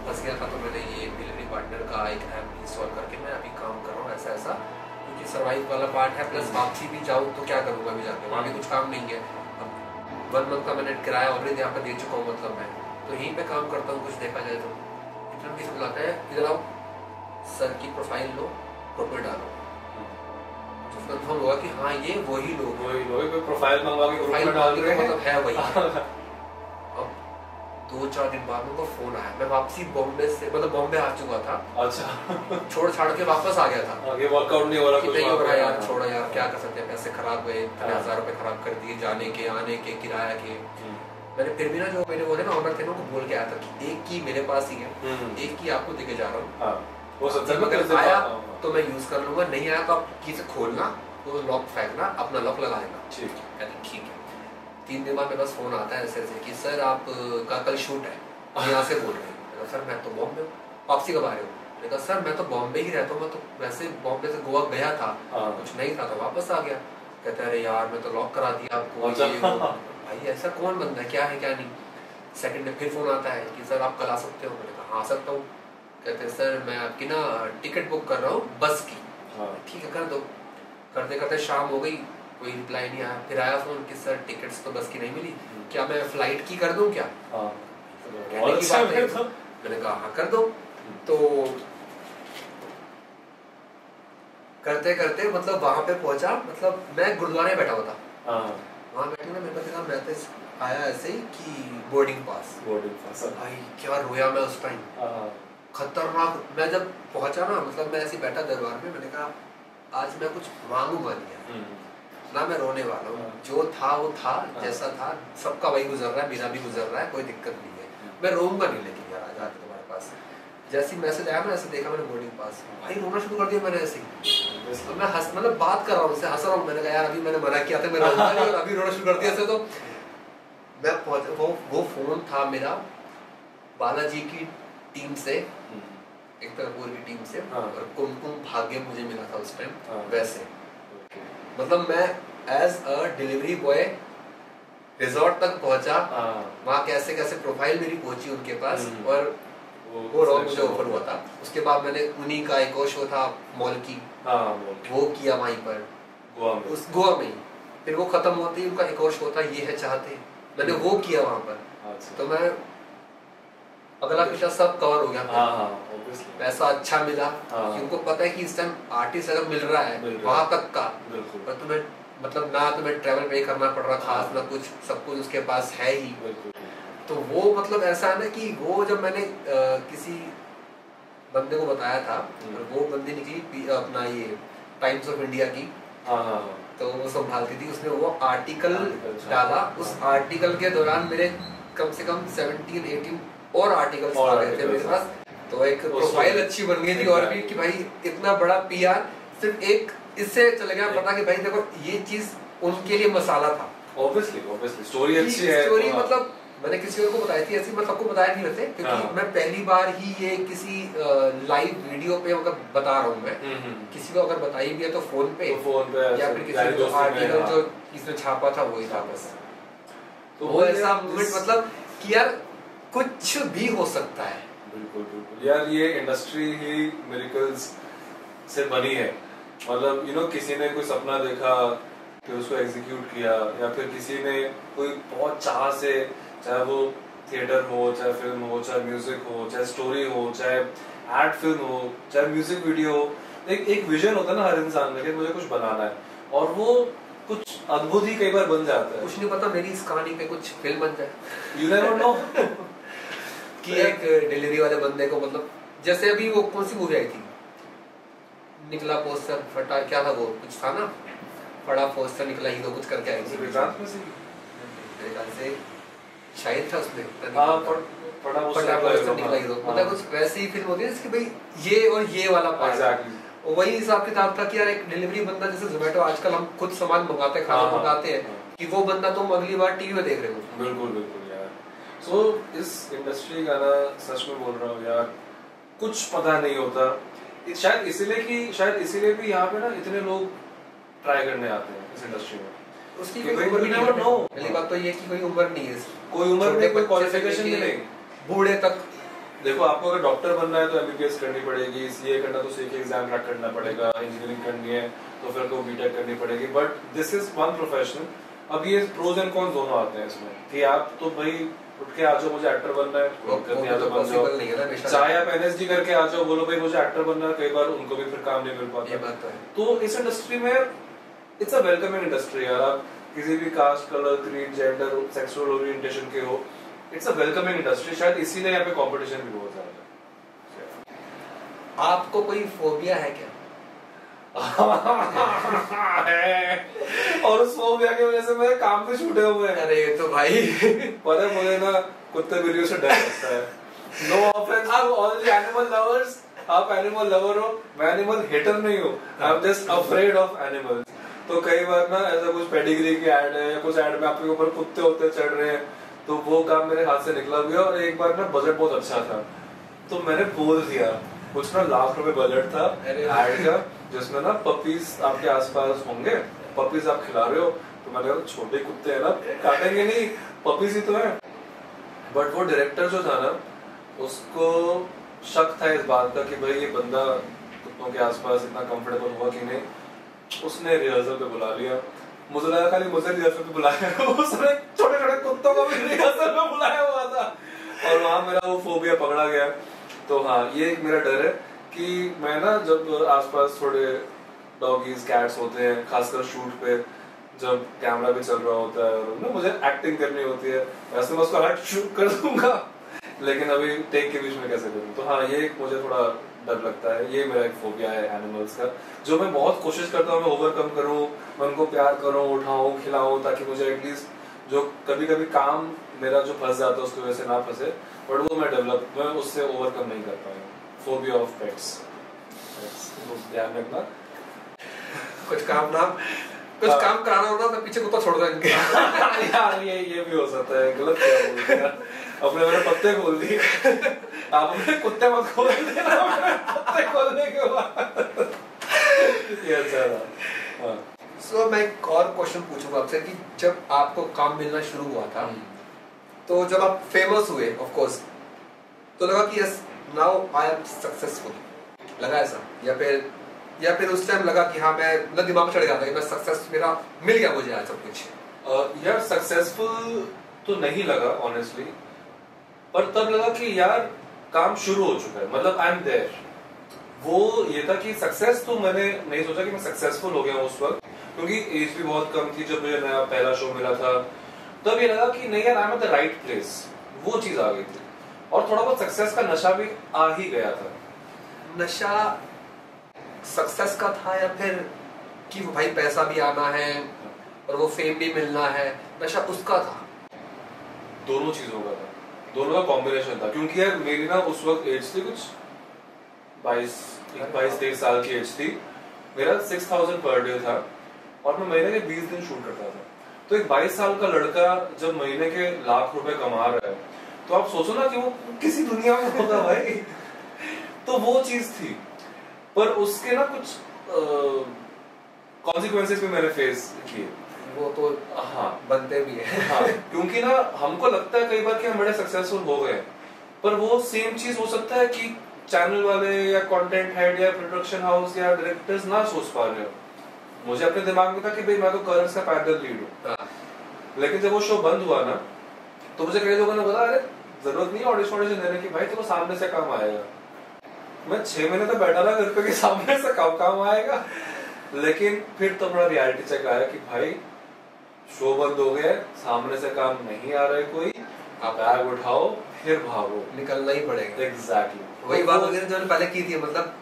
Speaker 2: फंस गया था, तो मैंने ये डिलीवरी पार्टनर का एक ऐप इंस्टॉल करके मैं अभी काम कर रहा हूँ ऐसा ऐसा, क्योंकि सर्वाइव वाला पार्ट है, प्लस वापसी भी जाऊँ तो क्या करूँगा अभी जाके, वहाँ भी कुछ काम नहीं है। अब 1 मंथ का मैंने किराया ऑलरेडी यहाँ पर दे चुका हूँ, मतलब मैं तो यहीं पे काम करता हूँ। कुछ देखा जाए तो इतना भी बुलाता है, इधर आओ सर की प्रोफाइल लो, प्रोफाइल डालो, कंफर्म होगा कि हाँ ये वही लोग,
Speaker 1: कोई प्रोफाइल मंगवा के ग्रुप में डाल रहे हैं,
Speaker 2: मतलब है वही। अब 2-4 दिन बाद उनको फोन आया, मैं वापसी बॉम्बे से, मतलब बॉम्बे आ चुका था।
Speaker 1: अच्छा।
Speaker 2: छोड़ छाड़ के वापस आ गया था,
Speaker 1: ये वर्कआउट नहीं हो रहा,
Speaker 2: कुछ नहीं हो रहा यार, छोड़ो यार क्या कर सकते हैं, पैसे खराब गए, 1000 रुपए खराब कर दिए जाने के आने के किराया के। मैंने फिर भी ना जो मेरे वो थे ना ऑनर थे ना, उनको बोल के आया था कि एक की मेरे पास ही है, एक की आपको देके जा रहा हूँ, वो अगर आया तो मैं यूज कर लूंगा, नहीं आया तो आप की से खोलना, तो लॉक फेंकना, अपना लॉक लगा लेना। ठीक है। 3 दिन बाद मेरे पास फोन आता है ऐसे ऐसे कि सर आप का कल शूट है, यहाँ से बोल रहे हैं। सर मैं तो बॉम्बे हूँ, वापसी कब आ रहे हो? मैंने कहा सर मैं तो बॉम्बे ही रहता हूँ, मैं तो वैसे बॉम्बे से गोवा गया था, कुछ नहीं था तो वापस आ गया। कहते अरे यार मैं तो लॉक करा दिया आपको। भाई ऐसा कौन बंदा है, क्या है क्या नहीं। सेकंड डे फिर फोन आता है कि सर आप कल आ सकते हो? मैंने कहा हाँ आ सकता हूँ। कहते सर मैं आपकी ना टिकट बुक कर रहा हूँ बस की। ठीक है कर दो। करते करते शाम हो गई, कोई रिप्लाई नहीं आया। फिर आया फोन कि सर टिकट्स तो बस की नहीं मिली, क्या मैं फ्लाइट की कर दूं क्या? कहने की बात है तो मैंने कहा हाँ कर दो। तो करते करते मतलब वहां पे पहुंचा, मतलब मैं गुरुद्वारे बैठा हुआ था, वहां बैठे ना, मेरे पास देखा मैसेज आया ऐसे ही कि बोर्डिंग पास। भाई क्या रोया मैं उस टाइम, खतरनाक। मैं जब पहुंचा ना, मतलब मैं ऐसे बैठा दरबार में, मैंने कहा आज मैं कुछ मांगूंगा नहीं ना, मैं रोने वाला हूँ। जो था वो था, जैसा था सबका वही गुजर रहा है, मेरा भी गुजर रहा है, कोई दिक्कत नहीं है, मैं रोऊंगा नहीं। लेकिन यार आज आके तुम्हारे पास जैसे मैसेज आया ना, ऐसे देखा मैंने बोर्डिंग पास, भाई रोना शुरू कर दिया मैंने ऐसे ही। मैं मतलब बात कर रहा हूँ, हंस रहा हूँ। मैंने कहा यार अभी मैंने मना किया था मैं रोऊंगा नहीं, और अभी रोना शुरू कर दिया ऐसे। तो मैं पहुंचा, वो फोन था मेरा बालाजी की टीम से, एक कपूर की टीम से, और कुमकुम भाग्य मुझे मिला था उस टाइम। वैसे मतलब मैं as a delivery boy resort तक पहुंचा, वहाँ कैसे कैसे प्रोफाइल मेरी पहुंची उनके पास, और वो रोल मुझे ऑफर हुआ था। उसके बाद मैंने उन्हीं का एक और शो था मॉल की, वो किया वहीं पर उस गोवा में ही। फिर वो खत्म होते ही उनका एक और शो था ये है चाहते, मैंने वो किया वहाँ पर। तो मैं अगला पिछला सब कवर हो गया। पैसा अच्छा मिला, उनको पता है कि इस टाइम आर्टिस्ट अगर मिल रहा है वहां तक का, पर तुम्हें मतलब ना तुम्हें ट्रैवल पे करना पड़ रहा खास, ना कुछ, सब कुछ उसके पास है ही। तो वो मतलब ऐसा है ना कि वो जब मैंने किसी बंदे को बताया था, और वो बंदी निकली अपना ये टाइम्स ऑफ इंडिया की, तो वो संभालती थी, उसने वो आर्टिकल डाला। उस आर्टिकल के दौरान मेरे कम से कम 17-18 और आर्टिकल्स आ गए थे मेरे पास। तो एक प्रोफाइल अच्छी बन गई थी, और भी कि भाई इतना बड़ा पीआर सिर्फ एक इससे चले गया पता कि भाई देखो ये चीज उनके लिए मसाला था।
Speaker 1: ऑब्वियसली स्टोरी अच्छी है।
Speaker 2: स्टोरी मतलब मैंने किसी और को बताई थी ऐसी, मैं सबको बताया नहीं रहते, क्योंकि मैं पहली बार ही ये किसी लाइव वीडियो पे मतलब बता रहा हूँ मैं। किसी को अगर बताई भी है तो फोन पे या फिर किसी आर्टिकल जो किसने छापा था वही था बस। तो वो ऐसा मूवमेंट मतलब कि यार कुछ भी हो सकता है।
Speaker 1: बिल्कुल यार, ये इंडस्ट्री ही मिरेकल्स से बनी है। मतलब किसी ने कोई सपना देखा, फिर उसको एग्जीक्यूट किया, या फिर किसी ने कोई बहुत चाह से, चाहे वो थिएटर हो, चाहे फिल्म हो, चाहे म्यूजिक हो, चाहे स्टोरी हो, चाहे एड फिल्म हो, चाहे म्यूजिक वीडियो हो, एक विजन होता है ना हर इंसान में कि मुझे कुछ बनाना है, और वो कुछ अद्भुत ही कई बार बन जाता है।
Speaker 2: कुछ नहीं पता मेरी इस कहानी पे कुछ फिल्म बन जाए,
Speaker 1: यू नेवर नो।
Speaker 2: कि एक डिलीवरी वाले बंदे को, मतलब जैसे अभी वो कौन सी मूवी आई थी, निकला पोस्टर फटा, क्या था वो, कुछ था ना, फटा पोस्टर निकला हीरो, कुछ करके आई थी मेरे ख्याल से, शायद था उसमें फटा पोस्टर निकला हीरो, मतलब कुछ वैसी ही फिल्म होती है जिसकी भाई ये और ये वाला पार्ट, वही हिसाब किताब था कि यार एक डिलीवरी बंदा, जैसे जोमेटो आजकल हम खुद सामान मंगाते हैं, खाना मंगाते हैं, कि वो बंदा तुम अगली बार टीवी में देख रहे हो।
Speaker 1: बिल्कुल बिल्कुल यार। सो इस इंडस्ट्री का ना, सच में बोल रहा हूँ यार, कुछ पता नहीं होता, शायद इसीलिए भी यहाँ पे ना इतने लोग ट्राई करने आते हैं इस इंडस्ट्री में।
Speaker 2: उसकी कोई उम्र नहीं है, पहली बात तो ये कि कोई उम्र नहीं है,
Speaker 1: कोई उम्र नहीं, कोई क्वालिफिकेशन नहीं,
Speaker 2: बूढ़े तक।
Speaker 1: देखो आपको अगर डॉक्टर बनना है तो एमबीबीएस करनी पड़ेगी, सीए करना तो सीए के एग्जाम क्रैक करना पड़ेगा, इंजीनियरिंग करनी है तो फिर तो बीटेक करनी पड़ेगी, but this is one profession. अब ये प्रोज एंड कॉन्स दोनों आते हैं इसमें, कि आप तो भाई उठ के आ जाओ मुझे एक्टर बनना है, चाहे आप एनएसडी करके आ जाओ, बोलो भाई मुझे एक्टर बनना है, कई बार उनको भी फिर काम नहीं मिल पाता। तो इस इंडस्ट्री में इट्स अ वेलकमिंग इंडस्ट्री यार, आप किसी भी caste, colour, creed, gender, sexual orientation के हो, इट्स अ वेलकमिंग इंडस्ट्री। शायद इसीलिए यहाँ पे कंपटीशन भी बहुत ज्यादा है।
Speaker 2: आपको कोई फोबिया है क्या?
Speaker 1: और उस फोबिया की वजह से मेरे काम भी छूटे हुए हैं।
Speaker 2: अरे तो भाई
Speaker 1: पता है मुझे ना कुत्ते बिल्लियों से डर लगता है। No offence to all the animal lovers, आप एनिमल लवर हो, मैं एनिमल हेटर नहीं हूँ, I am just afraid of animals. तो कई बार ना ऐसा कुछ पेडिग्री की ऐड है या कुछ ऐड में आपके ऊपर कुत्ते होते चढ़ रहे हैं, तो वो काम मेरे हाथ से निकला भी। और एक बार ना बजट बहुत अच्छा था तो मैंने बोल दिया, कुछ ना ₹1,00,000 बजट था ऐड का, जिसमें ना पपीज आपके आसपास होंगे, पपीज आप खिला रहे हो, तो मैंने कहा छोटे कुत्ते हैं ना, काटेंगे नहीं, पपीज ही तो है। बट वो डायरेक्टर जो था ना, उसको शक था इस बात का कि भाई ये बंदा कुत्तों के आसपास इतना कंफर्टेबल हुआ कि नहीं। उसने रिहर्सल पे बुला लिया, मुझे लगा खाली मुझे रिहर्सल पे बुलाया, उसने छोटे छोटे कुत्तों को भी रिहर्सल पे बुलाया हुआ था, और वहां मेरा वो फोबिया पकड़ा गया। तो हाँ, ये एक मेरा डर है कि मैं ना जब आसपास थोड़े डॉगीज, कैट्स होते हैं, खासकर शूट पे जब कैमरा भी चल रहा होता है और ना मुझे एक्टिंग करनी होती है, वैसे मैं उसको हट शूट कर दूंगा, लेकिन अभी टेक के बीच में कैसे करूं। तो हाँ, ये मुझे थोड़ा डर लगता है, ये मेरा एक फोबिया है एनिमल्स का, जो मैं बहुत कोशिश करता हूँ मैं ओवरकम करूँ, मैं उनको प्यार करूँ, उठाऊँ, खिलाऊँ, ताकि मुझे एटलीस्ट जो कभी कभी काम मेरा जो फंस जाता है उसकी वजह से ना फंसे, बट वो मैं उससे ओवरकम नहीं कर पाया। फोबिया ऑफ पेट्स, ध्यान रखना।
Speaker 2: कुछ काम कराना होगा तो पीछे कुत्ता छोड़ देंगे।
Speaker 1: यार ये भी हो सकता है, गलत क्या बोल दिया, अपने मेरे पत्ते खोल दिए। आप अपने कुत्ते मत खोल देना, पत्ते खोलने के बाद ये अच्छा था।
Speaker 2: सो मैं एक और क्वेश्चन पूछूंगा आपसे कि जब आपको काम मिलना शुरू हुआ था, तो जब आप फेमस हुए ऑफ कोर्स, तो लगा कि yes now I am successful, लगा ऐसा, या फिर उस टाइम लगा कि हाँ मैं, मतलब दिमाग में चढ़ गया था कि मैं सक्सेस, मेरा मिल गया मुझे आज सब कुछ?
Speaker 1: यार सक्सेसफुल तो नहीं लगा ऑनेस्टली, पर तब लगा कि यार काम शुरू हो चुका है, मतलब आई एम देयर। वो ये था कि सक्सेस तो मैंने नहीं सोचा कि मैं सक्सेसफुल हो गया उस वक्त, क्योंकि एज भी बहुत कम थी जब मुझे नया पहला शो मिला था। तब ये लगा कि नहीं यार I am at the right place, वो चीज आ गई थी, और थोड़ा बहुत सक्सेस का नशा भी आ ही गया था।
Speaker 2: नशा सक्सेस का था या फिर कि भाई पैसा भी आना है और वो फेम भी मिलना है, नशा उसका था?
Speaker 1: दोनों चीजों का था, दोनों का कॉम्बिनेशन था। क्योंकि यार मेरी ना उस वक्त एज थी कुछ 22-23 साल की एज थी, मेरा 6000 पर डे था और मैं महीने के 20 दिन शूट करता था। तो एक 22 साल का लड़का जब महीने के ₹1,00,000 कमा रहा है, तो आप सोचो ना कि वो किसी दुनिया में होगा भाई। तो वो चीज थी, पर उसके ना कुछ कॉन्सिक्वेंसेस भी मैंने फेस किए।
Speaker 2: वो तो
Speaker 1: हाँ
Speaker 2: बनते भी है।
Speaker 1: हाँ, क्योंकि ना हमको लगता है कई बार कि हम बड़े सक्सेसफुल हो गए, पर वो सेम चीज हो सकता है कि चैनल वाले या कंटेंट हेड या प्रोडक्शन हाउस या डायरेक्टर्स ना सोच पा रहे हो। मुझे अपने दिमाग में था कि भाई मैं तो करंस का पैदल लीड हूँ, लेकिन जब वो शो बंद हुआ ना, तो मुझे कई लोगों ने बोला अरे जरूरत नहीं है ऑडिशन देने की, भाई तेरे को सामने से काम आएगा। मैं 6 महीने तो बैठा रहा घर पे कि सामने से काम आएगा, लेकिन फिर तो बड़ा रियलिटी चेक आया कि भाई शो बंद हो गया, सामने से काम नहीं आ रहा है कोई, आप बैग उठाओ फिर भागो,
Speaker 2: निकलना ही पड़ेगा।
Speaker 1: एग्जैक्टली
Speaker 2: वही बात वगैरह जो मैंने पहले की थी, मतलब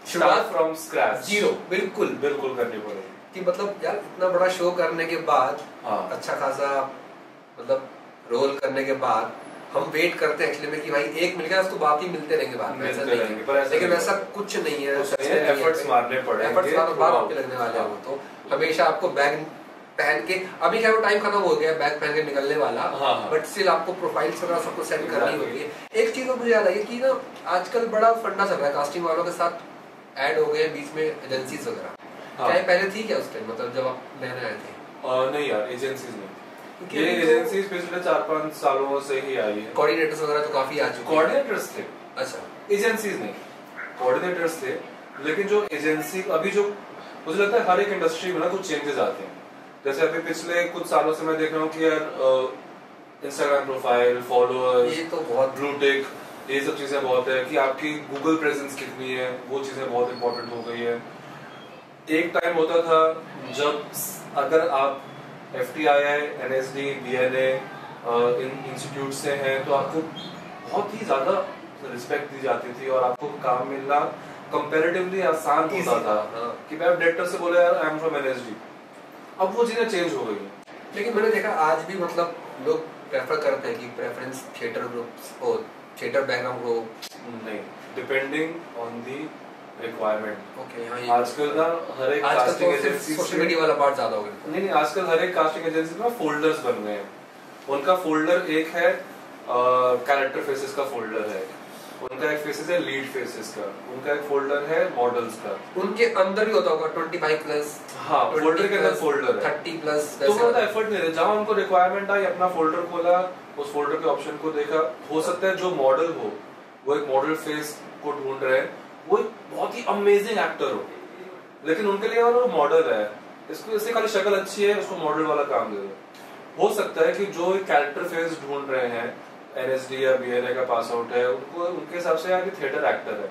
Speaker 1: स्टार्ट फ्रॉम स्क्रैच,
Speaker 2: जीरो, बिल्कुल
Speaker 1: बिल्कुल करनी पड़ेगी।
Speaker 2: कि मतलब यार इतना बड़ा शो करने के बाद, अच्छा खासा मतलब रोल करने के बाद हम वेट करते हैं एक्चुअली में कि भाई एक मिल गया उसको बाकी मिलते रहेंगे बाद में, ऐसा नहीं है। लेकिन ऐसा कुछ नहीं है,
Speaker 1: एफर्ट्स मारने पड़ेंगे,
Speaker 2: एफर्ट्स बाद आपके लगने वाले हैं। वो तो हमेशा आपको बैग पहन के, अभी क्या वो टाइम खत्म हो गया बैग पहन के निकलने वाला, बट स्टिल आपको प्रोफाइल वगैरह सबको सेट करनी होती है। एक चीज मुझे याद आई कि ना आजकल बड़ा फंडा चल रहा है कास्टिंग वालों के साथ, ऐड हो गए बीच में एजेंसीज वगैरह, क्या पहले थी क्या उस टाइम, मतलब जब आप नए आए थे?
Speaker 1: नहीं यार, एजेंसीज नहीं, ये एजेंसीज पिछले 4-5 सालों से ही आई है।
Speaker 2: कोऑर्डिनेटर्स वगैरह तो काफी आ चुके हैं।
Speaker 1: कोऑर्डिनेटर्स थे,
Speaker 2: अच्छा,
Speaker 1: एजेंसीज नहीं, कोऑर्डिनेटर्स थे। लेकिन जो एजेंसी अभी जो मुझे लगता है हर एक इंडस्ट्री में ना कुछ चेंजेस आते हैं। जैसे अभी पिछले कुछ सालों से मैं देख रहा हूँ कि यार इंस्टाग्राम प्रोफाइल, फॉलोअर्स,
Speaker 2: ये तो बहुत
Speaker 1: ब्लू टिक, ये सब चीजें बहुत है कि आपकी गूगल प्रेजेंस कितनी है, वो चीजें बहुत इंपॉर्टेंट हो गई है। एक टाइम होता था जब अगर आप FTII, NSD, BNA इन इंस्टीट्यूट से हैं तो आपको बहुत ही ज्यादा रिस्पेक्ट दी जाती थी और आपको काम मिलना कंपैरेटिवली आसान होता था। कि मैं डायरेक्टर से बोला यार आई एम फ्रॉम NSD, अब वो चीजें चेंज हो गई हैं।
Speaker 2: लेकिन मैंने देखा आज भी मतलब लोग प्रेफर करते हैं कि प्रेफरेंस थिएटर ग्रुप्स हो, थिएटर बैकग्राउंड हो।
Speaker 1: नहीं, depending on the requirement.
Speaker 2: Okay, यहाँ
Speaker 1: आजकल ना हर एक कास्टिंग एजेंसी
Speaker 2: सोशल मीडिया वाला पार्ट ज्यादा हो गया।
Speaker 1: नहीं, आजकल हर एक कास्टिंग एजेंसी में फोल्डर्स बन गए हैं। उनका फोल्डर एक है कैरेक्टर फेसेस का फोल्डर है, उनका एक फेसेस है लीड फेसेस का, उनका एक फोल्डर है मॉडल्स का।
Speaker 2: उनके अंदर भी होता होगा 25+,
Speaker 1: हाँ, फोल्डर के अंदर फोल्डर है
Speaker 2: 30+।
Speaker 1: तो उनका एफर्ट नहीं है, जहाँ उनको रिक्वायरमेंट आई अपना फोल्डर खोला, उस फोल्डर के ऑप्शन को देखा। हो सकता है जो मॉडल हो वो एक मॉडल फेस को ढूंढ रहे हैं, वो एक बहुत ही अमेजिंग एक्टर हो, लेकिन उनके लिए वो मॉडल है, इसको इससे खाली शक्ल अच्छी है, उसको मॉडल वाला काम दे दो। हो सकता है कि जो एक कैरेक्टर फेस ढूंढ रहे हैं, NSD या BNA का पास आउट है, उनको उनके हिसाब से यार थिएटर एक्टर है,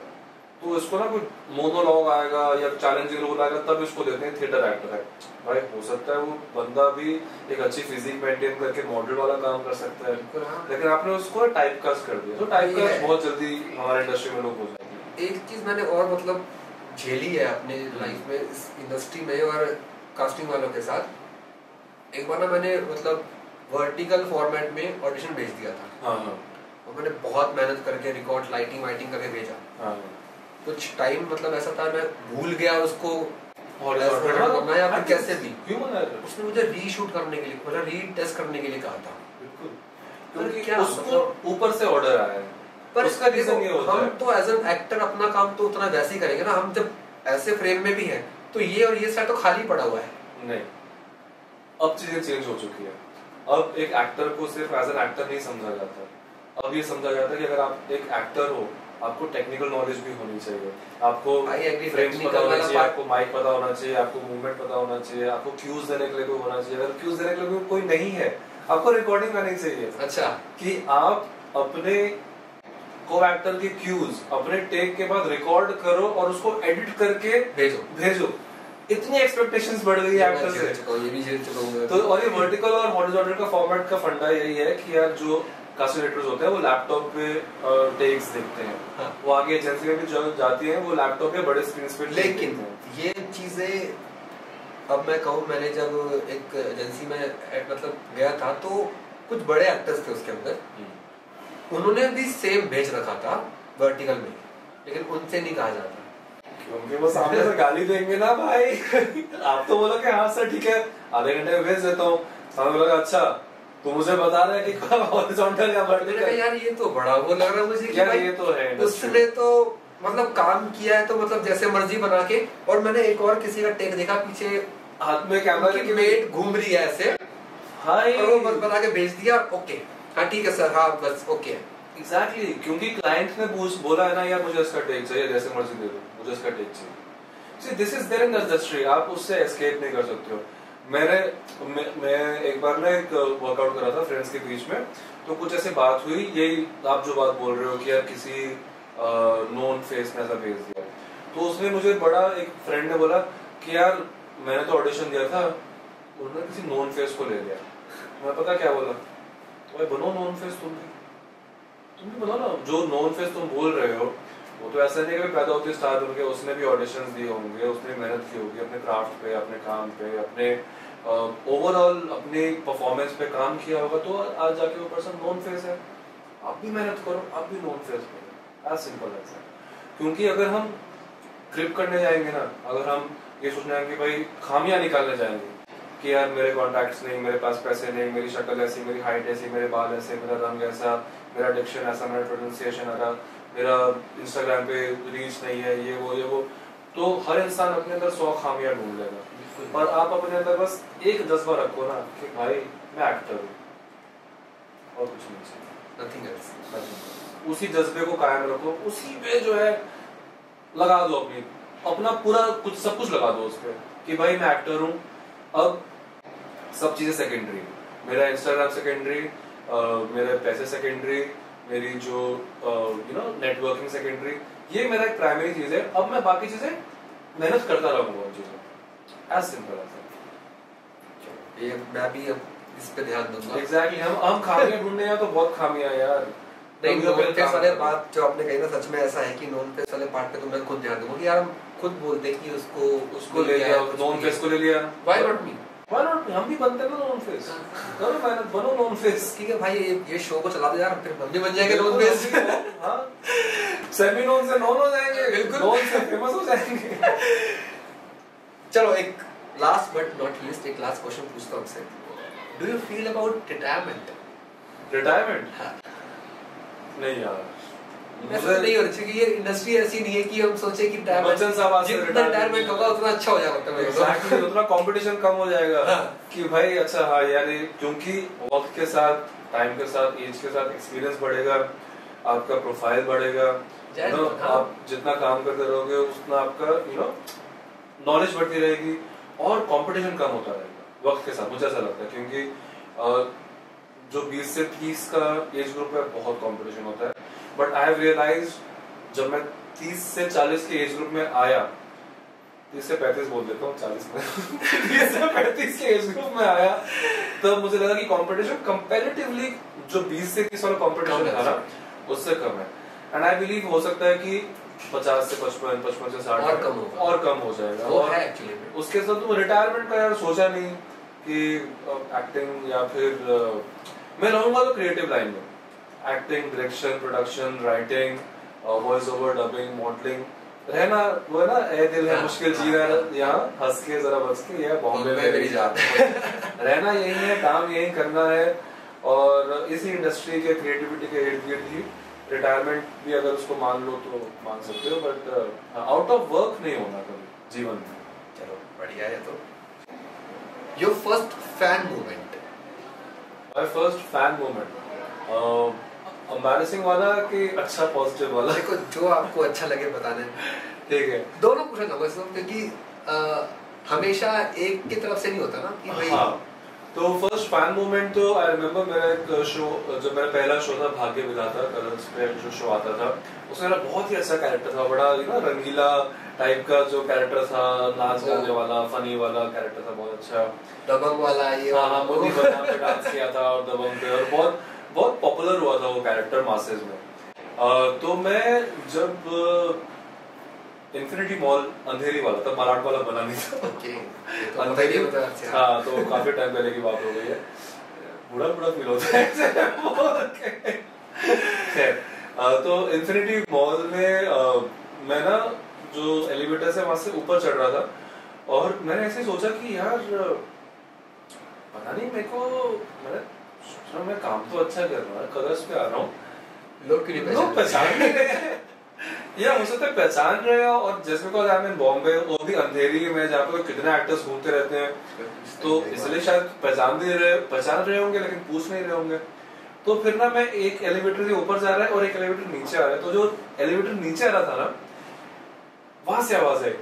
Speaker 1: तो इसको ना कोई मोनोलॉग आएगा या चैलेंजिंग रोल आएगा तब इसको देते हैं थिएटर एक्टर है। भाई हो सकता है वो बंदा भी एक अच्छी फिजिक मेंटेन करके मॉडल वाला काम कर सकता है, लेकिन आपने उसको टाइप कास्ट कर दिया। तो टाइप कास्ट बहुत जल्दी हमारे इंडस्ट्री में लोग हो जाते हैं।
Speaker 2: एक चीज मैंने और मतलब झेली है अपने लाइफ में इस इंडस्ट्री में और कास्टिंग वालों के साथ। एक बार ना मैंने मतलब वर्टिकल फॉर्मेट में ऑडिशन भेज दिया था। और मैंने बहुत मेहनत करके रिकॉर्ड लाइटिंग वाइटिंग करके भेजा। कुछ टाइम मतलब ऐसा था मैं भूल गया उसको करना या फिर कैसे भी उसने मुझे रीशूट करने के लिए, मतलब रीटेस्ट करने के लिए कहा था।
Speaker 1: क्योंकि क्या उसको ऊपर से ऑर्डर आया है,
Speaker 2: पर उसका रीजन ये होता है हम तो एज एन एक्टर अपना काम तो उतना वैसे ही करेंगे ना। हम जब ऐसे फ्रेम में भी है तो ये और ये साइड तो खाली पड़ा हुआ है।
Speaker 1: नहीं, अब चीजें चेंज हो चुकी है। अब एक एक्टर को सिर्फ एज एन एक्टर नहीं समझा जाता, अब ये समझा जाता है कि अगर आप एक एक्टर हो आपको टेक्निकल नॉलेज भी होनी चाहिए, आपको फ्रेम्स पता होना चाहिए, आपको माइक पता होना चाहिए, आपको मूवमेंट पता होना चाहिए, आपको क्यूज देने के लिए कोई होना चाहिए। अगर क्यूज देने के लिए कोई नहीं है, आपको रिकॉर्डिंग आनी चाहिए।
Speaker 2: अच्छा,
Speaker 1: कि आप अपने को एक्टर के क्यूज अपने टेक के बाद रिकॉर्ड करो और उसको एडिट करके भेजो। इतनी एक्सपेक्टेशंस बढ़ गई है एक्टर से।
Speaker 2: ये भी झेल चुका हूं
Speaker 1: तो और ये वर्टिकल और हॉरिजॉन्टल का फॉर्मेट का फंडा यही है कि यार जो कास्टिंग डायरेक्टर्स होते हैं वो लैपटॉप पे टेक्स देखते हैं। हाँ। वो आगे एजेंसी में भी जो जाती हैं वो लैपटॉप पे बड़े स्क्रीन पे।
Speaker 2: लेकिन ये चीजें अब मैं कहूँ, मैंने जब एक एजेंसी में मतलब गया था तो कुछ बड़े एक्टर्स थे उसके अंदर, उन्होंने भी सेम भेज रखा था वर्टिकल में, लेकिन उनसे नहीं कहा जाता
Speaker 1: क्योंकि वो सामने से गाली देंगे ना भाई। आप तो बोलो कि हाँ सर ठीक है आधे घंटे में भेज देता हूँ, सामने बोला अच्छा तो मुझे बता रहा है कि हॉरिजॉन्टल या वर्टिकल।
Speaker 2: यार ये तो बड़ा वो लग रहा है मुझे कि भाई
Speaker 1: ये तो है
Speaker 2: उसने तो मतलब काम किया है तो मतलब जैसे मर्जी बना के। और मैंने एक और किसी का टेक देखा, पीछे
Speaker 1: हाथ में कैमरा लेके
Speaker 2: मेट घूम रही है ऐसे, और वो बस बना के भेज दिया, ओके हाँ ठीक है सर, हाँ बस ओके।
Speaker 1: एग्जैक्टली, क्योंकि क्लाइंट ने बोला है ना यार मुझे इसका टेक चाहिए, जैसे मर्जी दे दो, मुझे इसका टेक चाहिए। See, this is there in the industry, आप उससे एस्केप नहीं कर सकते हो। मैं एक बार ना एक वर्कआउट कर रहा था फ्रेंड्स के बीच में, तो कुछ ऐसे बात हुई, यही आप जो बात बोल रहे हो कि यार किसी नोन फेस ने ऐसा भेज दिया, तो उसने मुझे बड़ा, एक फ्रेंड ने बोला कि यार मैंने तो ऑडिशन दिया था, उन्होंने किसी नोन फेस को ले लिया। मैं पता क्या बोला, तो भाई बनो नोन फेस, तुम भी बनो ना। जो नोन फेस तुम बोल रहे हो वो तो ऐसा नहीं कि पैदा होते स्टार बन के, उसने भी ऑडिशंस दिए होंगे, उसने मेहनत की होगी अपने क्राफ्ट पे, अपने काम पे, अपने ओवरऑल अपने परफॉर्मेंस पे काम किया होगा, तो आज जाके वो पर्सन नोन फेस है। आप भी मेहनत करो, आप भी नोन फेस बनो, एज सिंपल एज दैट। क्योंकि अगर हम क्रिप करने जाएंगे ना, अगर हम ये सोचना है कि भाई खामियां निकालने जाएंगे कि यार मेरे कॉन्टैक्ट्स नहीं, मेरे पास पैसे नहीं, मेरी शक्ल ऐसी, मेरी हाइट ऐसी, मेरे बाल ऐसे, मेरा रंग ऐसा, मेरा डिक्शन ऐसा, मेरा प्रोनाउंसिएशन ऐसा, मेरा इंस्टाग्राम पे रीच नहीं है, ये वो, तो हर इंसान अपने अंदर 100 खामियां ढूंढ लेगा। पर आप अपने अंदर बस एक जज्बा रखो ना कि भाई मैं एक्टर हूँ और कुछ नहीं चाहिए,
Speaker 2: नथिंग एल्स।
Speaker 1: उसी जज्बे को कायम रखो, उसी पे जो है लगा दो अपना पूरा कुछ, सब कुछ लगा दो उस पे कि भाई मैं एक्टर हूँ। अब सब चीजें सेकेंडरी, मेरा इंस्टाग्राम सेकेंडरी, मेरे पैसे सेकेंडरी, मेरी जो नेटवर्किंग सेकेंडरी, ये मेरा एक प्राइमरी चीज है। अब मैं बाकी चीजें मेहनत करता रहूंगा उन चीजों, एज सिंपल एज दैट।
Speaker 2: ये मैं भी अब इस पे ध्यान दूंगा।
Speaker 1: एग्जैक्टली, हम खामियां ढूंढने हैं तो बहुत खामियां यार।
Speaker 2: नहीं, नॉन फेस वाले बात जो आपने कही ना, सच में ऐसा है कि नॉन फेस वाले पार्ट पे तो मैं खुद ध्यान दूंगा कि यार हम खुद बोलते कि उसको
Speaker 1: ले लिया, नॉन फेस को ले लिया,
Speaker 2: व्हाई नॉट मी,
Speaker 1: हम भी बनते हैं ना नॉन फेस, करो मेहनत, बनो नॉन फेस।
Speaker 2: ठीक है भाई, ये शो को चला दो यार, फिर हम भी बन जाएंगे नॉन फेस।
Speaker 1: हां, सेमी नॉन से नॉन हो जाएंगे, बिल्कुल नॉन से फेमस हो जाएंगे।
Speaker 2: चलो एक लास्ट बट नॉट लीस्ट, एक लास्ट क्वेश्चन पूछता हूं आपसे। Do you feel about
Speaker 1: retirement? नहीं यार,
Speaker 2: मुझे नहीं हो रही, क्योंकि ये इंडस्ट्री ऐसी नहीं है कि हम सोचे कि जितना रिटायरमेंट होगा उतना अच्छा हो जाएगा।
Speaker 1: एग्जैक्टली, उतना कंपटीशन कम हो जाएगा कि भाई अच्छा हाँ यार, क्योंकि वक्त के साथ, टाइम के साथ, एज के साथ एक्सपीरियंस बढ़ेगा, आपका प्रोफाइल बढ़ेगा, आप जितना काम करते रहोगे उतना आपका नॉलेज बढ़ती रहेगी और कंपटीशन कम होता रहेगा वक्त के साथ, मुझे ऐसा लगता है। क्योंकि जो 20 से 30 का एज ग्रुप है बहुत कंपटीशन होता है, बट आई हैव रियलाइज जब मैं 30 से 40 के एज ग्रुप में आया, 30 से 35 बोल देता हूँ, 40 में 30 से 35 के एज ग्रुप में आया, तब मुझे लगा कि कंपटीशन कंपैरेटिवली जो 20 से 30 वाला कंपटीशन था ना, उससे कम है। एंड आई बिलीव हो सकता है कि 50 से 55, 55 से 60 और कम हो जाएगा।
Speaker 2: वो है एक्चुअली।
Speaker 1: उसके साथ तुम रिटायरमेंट का यार सोचा नहीं कि एक्टिंग या फिर मैं रहूंगा तो क्रिएटिव लाइन में, acting, direction, production, writing, voice over, dubbing, modelling रहना, वो है ना, ए दिल है मुश्किल जीना, यहाँ हंस के जरा बस के, ये बॉम्बे में मेरी जात है। रहना यही है, काम यही करना है, और इसी इंडस्ट्री के क्रिएटिविटी के इर्द गिर्द ही रिटायरमेंट भी अगर उसको मान लो तो मान सकते हो, बट आउट ऑफ वर्क नहीं होना कभी जीवन में।
Speaker 2: चलो बढ़िया है। तो your first fan moment?
Speaker 1: My first fan moment embarrassing वाला कि अच्छा पॉजिटिव वाला?
Speaker 2: देखो जो आपको अच्छा लगे बताने।
Speaker 1: ठीक है,
Speaker 2: दोनों पूछना चाहूंगा इसमें, क्योंकि हमेशा एक की तरफ से नहीं होता ना कि भाई।
Speaker 1: हाँ, तो फर्स्ट फैन मोमेंट तो आई रिमेम्बर मेरा एक शो, जब मेरा पहला शो था भाग्य विधाता, कलर्स पे जो शो आता था, उसमें मेरा बहुत ही अच्छा कैरेक्टर था, बड़ा रंगीला टाइप का जो कैरेक्टर था, नाच गाने वाला, फनी वाला कैरेक्टर था, बहुत अच्छा,
Speaker 2: दबंग वाला ये।
Speaker 1: हाँ, मोदी बना पे डांस किया था और दबंग पे, और बहुत बहुत पॉपुलर हुआ था वो कैरेक्टर मासेस में। तो मैं जब इन्फिनिटी मॉल अंधेरी वाला, तब मराठ वाला बना नहीं था। अंधेरी, हाँ, तो काफी टाइम पहले की बात हो गई है, बुरा फील होता है। तो इन्फिनिटी मॉल में मैं ना जो एलिवेटर से वहां से ऊपर चढ़ रहा था, और मैंने ऐसे सोचा कि यार पता नहीं मेरे को, मैं काम तो अच्छा कर रहा हूँ, कलर्स पे आ रहा हूँ, लोग पहचान नहीं रहे या हो सकता है पहचान रहे हो, और जैसे को आई मीन बॉम्बे, वो भी अंधेरी में जहाँ पे कितने एक्टर्स घूमते रहते हैं, तो इसलिए शायद पहचान रहे होंगे लेकिन पूछ नहीं रहे होंगे। तो फिर ना मैं एक एलिवेटर के ऊपर जा रहा है और एक एलिवेटर नीचे आ रहा है, तो जो एलिवेटर नीचे आ रहा था ना, वहां से आवाज आई,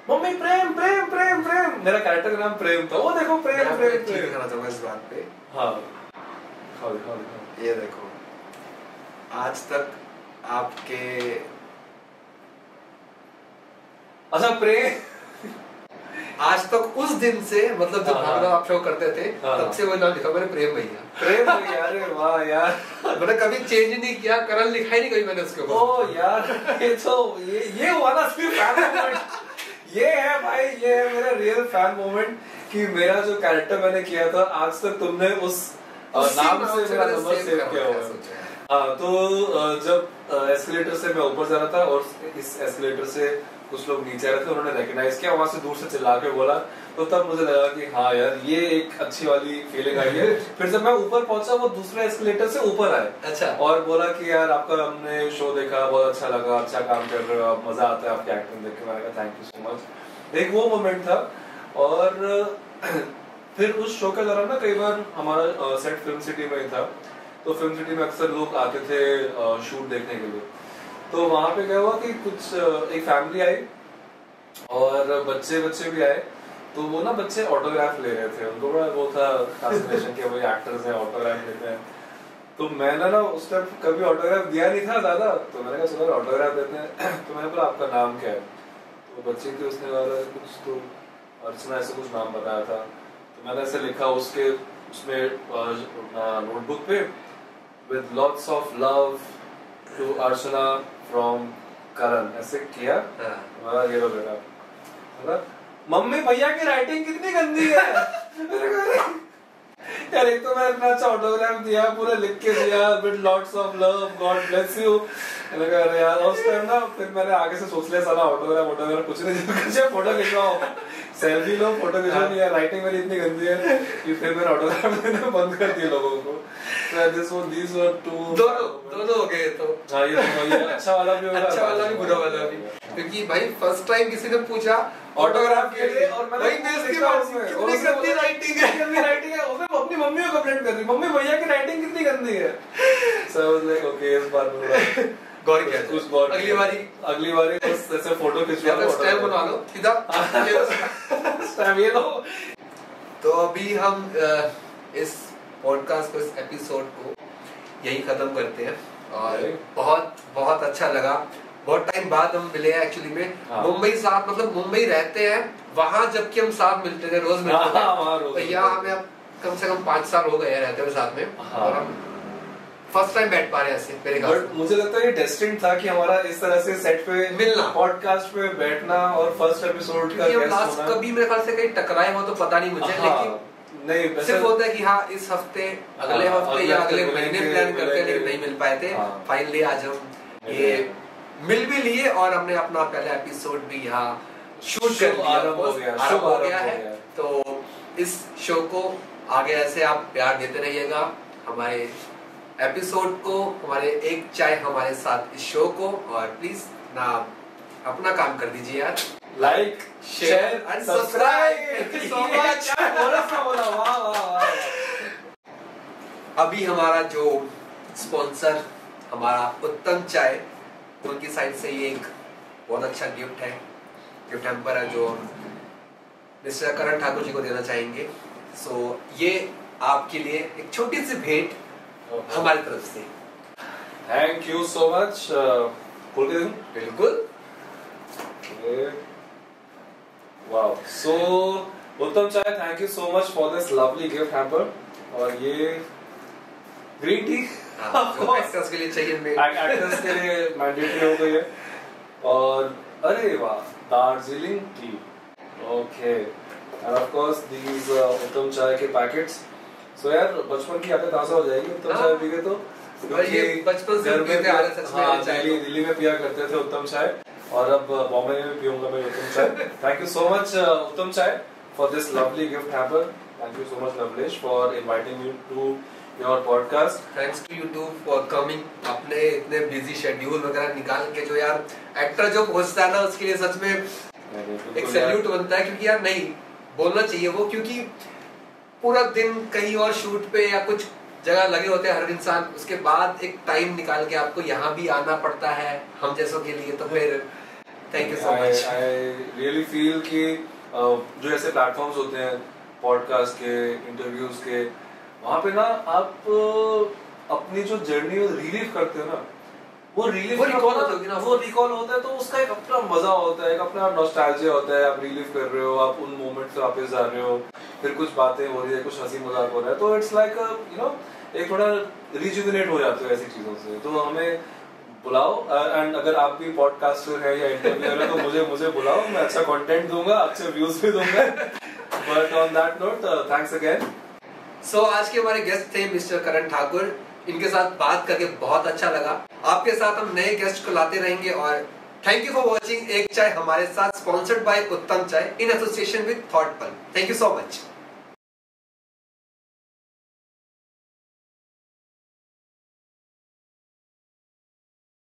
Speaker 1: मम्मी प्रेम प्रेम प्रेम प्रेम, मेरा कैरेक्टर का नाम प्रेम था। वो देखो प्रेम प्रेम प्रेम।
Speaker 2: दिखाना चाहूंगा इस बात पे।
Speaker 1: हाँ
Speaker 2: ये देखो, आज तक आपके,
Speaker 1: अच्छा प्रेम,
Speaker 2: आज तक उस दिन से, मतलब जब भागना आप शो करते थे तब से वो नाम लिखा मैंने, प्रेम भैया।
Speaker 1: प्रेम भैया, अरे वाह यार,
Speaker 2: मैंने कभी चेंज नहीं किया, करण लिखा ही नहीं कभी मैंने उसके ऊपर।
Speaker 1: ओ यार, ये तो ये हुआ ना असली फैन मोमेंट। ये है भाई, ये है मेरा रियल फैन मोमेंट कि मेरा जो कैरेक्टर मैंने किया था, आज तक तुमने उस नाम से मेरा नंबर सेव किया हुआ है। हाँ, तो जब एस्केलेटर से मैं ऊपर जा रहा था और इस एस्केलेटर से कुछ लोग नीचे आ रहे थे, उन्होंने रिकॉग्नाइज किया, वहां से दूर से चिल्ला के बोला, तो तब मुझे लगा कि हाँ यार ये एक अच्छी वाली फीलिंग आई है। फिर जब मैं ऊपर पहुंचा, वो दूसरे एस्केलेटर से ऊपर आए,
Speaker 2: अच्छा, और
Speaker 1: बोला कि यार आपका हमने शो देखा, बहुत अच्छा लगा, अच्छा काम कर रहे हो, मजा आता है आपकी एक्टिंग देख के। मैंने कहा थैंक यू सो मच। एक वो मोमेंट था। और फिर उस शो के दौरान ना कई बार हमारा सेट फिल्म सिटी में ही था, तो फिल्म सिटी में अक्सर लोग आते थे शूट देखने के लिए। तो वहां पे क्या हुआ कि कुछ एक फैमिली आई और बच्चे भी आए, तो वो ना बच्चे ऑटोग्राफ ले रहे थे, उनको बड़ा वो था फैसिनेशन कि वही एक्टर्स हैं, ऑटोग्राफ लेते हैं। तो मैंने ना उस टाइम कभी ऑटोग्राफ दिया नहीं था ज्यादा, तो मैंने कहा चलो ऑटोग्राफ देते हैं। तो मैंने बोला आपका नाम क्या है? तो बच्चे थे, उसने बोला कुछ तो अर्चना ऐसे कुछ नाम बताया था। तो मैंने ऐसे लिखा उसके उसमें नोटबुक पे, with lots of love to Archana from Karan, ऐसे किया। हमारा ये लो बेटा, मम्मी भैया की राइटिंग कितनी गंदी है। यार एक तो मैं इतना अच्छा ऑटोग्राफ दिया, पूरा लिख के दिया, with lots of love, God bless you। मैंने कहा अरे यार, उस टाइम ना फिर मैंने आगे से सोच लिया साला ऑटोग्राफ कुछ नहीं, फोटो खिंचवाओ, सेल्फी लो, फोटो खिंचवाओ नहीं, यार राइटिंग मेरी इतनी गंदी है कि फिर मैंने ऑटोग्राफ देना बंद कर दिया लोगों को। These were two,
Speaker 2: दोनों हो गए। तो
Speaker 1: हाँ, ये अच्छा वाला भी होगा,
Speaker 2: अच्छा वाला भी, बुरा वाला भी, क्योंकि भाई फर्स्ट टाइम किसी ने पूछा ऑटोग्राफ के लिए, और मैंने कितनी गंदी राइटिंग है,
Speaker 1: उसने अपनी मम्मी को कंप्लेंट कर दी, मम्मी भैया की राइटिंग कितनी गंदी है। So I was like, okay, इस बार में
Speaker 2: गौर किया, कुछ गौर, अगली बारी
Speaker 1: बस ऐसे फोटो खिंचवा लो,
Speaker 2: स्टैम्प बनवा लो सीधा,
Speaker 1: स्टैम्प ये लो।
Speaker 2: तो अभी हम इस पॉडकास्ट को, इस एपिसोड को यही खत्म करते हैं। और बहुत बहुत अच्छा लगा, बहुत टाइम बाद हम मिले हैं एक्चुअली में। मुंबई साथ, मतलब मुंबई रहते हैं, वहाँ जबकि हम साथ मिलते थे, रोज मिलते थे, तो यहाँ हमें कम से कम 5 साल हो गए रहते हुए साथ में, और हम फर्स्ट टाइम बैठ पा रहे हैं ऐसे मेरे ख्याल से।
Speaker 1: मुझे लगता है ये डेस्टिन्ड था कि हमारा इस तरह से सेट पे
Speaker 2: मिलना,
Speaker 1: पॉडकास्ट पे बैठना और फर्स्ट एपिसोड का गेस्ट होना।
Speaker 2: कभी मेरे ख्याल से कहीं टकराए हो तो पता नहीं मुझे, लेकिन नहीं, सिर्फ होता है कि हाँ इस हफ्ते, अगले हफ्ते या अगले महीने प्लान करते हैं, लेकिन नहीं मिल पाए थे। फाइनली आज हम ये मिल भी लिए, और हमने अपना पहला एपिसोड भी यहाँ शूट कर लिया, आरंभ हो गया है। तो इस शो को आगे ऐसे आप प्यार देते रहिएगा, हमारे एपिसोड को, हमारे एक चाय हमारे साथ इस शो को, और प्लीज ना अपना काम कर दीजिए यार,
Speaker 1: like share and subscribe. Thank you so much.
Speaker 2: अभी हमारा जो स्पॉन्सर, हमारा उत्तम चाय, उनकी साइड से ये एक बहुत अच्छा गिफ्ट है, गिफ्ट हैम्पर है, जो मिस्टर करण ठाकुर जी को देना चाहेंगे। सो ये आपके लिए एक छोटी सी भेंट हमारी तरफ से।
Speaker 1: Thank you so much. खोल के दूं?
Speaker 2: बिल्कुल।
Speaker 1: वाओ, सो उत्तम चाय, thank you so much for this lovely gift hamper. और ये ग्रीन टी
Speaker 2: एक्टर्स के लिए चाहिए,
Speaker 1: एक्टर्स के लिए मैंडेटरी हो गई है। और अरे वाह, Darjeeling T, okay, end of course these उत्तम चाय के पैकेट्स। सो यार बचपन की यादें ताज़ा हो जाएगी उत्तम चाय पी के। तो
Speaker 2: ये बचपन से पीते आ रहे, सच में
Speaker 1: दिल्ली में पिया करते थे उत्तम चाय, और अब बॉम्बे में भी पीऊंगा मैं उत्तम चाय। Thank you so much Uttam chai for this lovely gift hamper. Thank you so much Lovelesh for inviting me to your podcast.
Speaker 2: Thanks to you too for coming, अपने इतने बिजी शेड्यूल वगैरह निकाल के जो यार एक्टर जो पहुंचता है ना, उसके लिए सच में एक सैल्यूट बनता है, क्योंकि यार नहीं बोलना चाहिए वो, क्योंकि पूरा दिन कहीं और शूट पे या कुछ जगह लगे होते हैं हर इंसान, उसके बाद एक टाइम निकाल के आपको यहाँ भी आना पड़ता है हम जैसों के लिए, तो फिर thank you so much.
Speaker 1: I really feel कि जो ऐसे प्लेटफॉर्म्स होते हैं पॉडकास्ट के, इंटरव्यूज के, वहाँ पे ना आप अपनी जो जर्नी रिलीव करते हो ना, वो रिकॉल होता है, तो उसका एक अपना मजा होता है, एक अपना नॉस्टैल्जिया होता है। आप रिलीव कर रहे हो, आप उन मोमेंट्स पे वापस जा रहे हो, फिर कुछ बातें हो रही है, कुछ हंसी मजाक हो रहा है, तो इट्स लाइक एक थोड़ा रिजुविनेट हो जाते हो ऐसी चीजों से। तो हमें बुलाओ, एंड अगर आप भी पॉडकास्टर है या इंटरव्यूअर है तो मुझे बुलाओ, मैं अच्छा कंटेंट दूंगा, अच्छे व्यूज भी दूंगा। But on that note, thanks again.
Speaker 2: So आज के हमारे गेस्ट थे मिस्टर करण ठाकुर। इनके साथ बात करके बहुत अच्छा लगा। आपके साथ हम नए गेस्ट को लाते रहेंगे। और थैंक यू फॉर वॉचिंग एक चाय हमारे साथ, sponsored by Uttam chai in association with Thoughtpal. Thank you so much.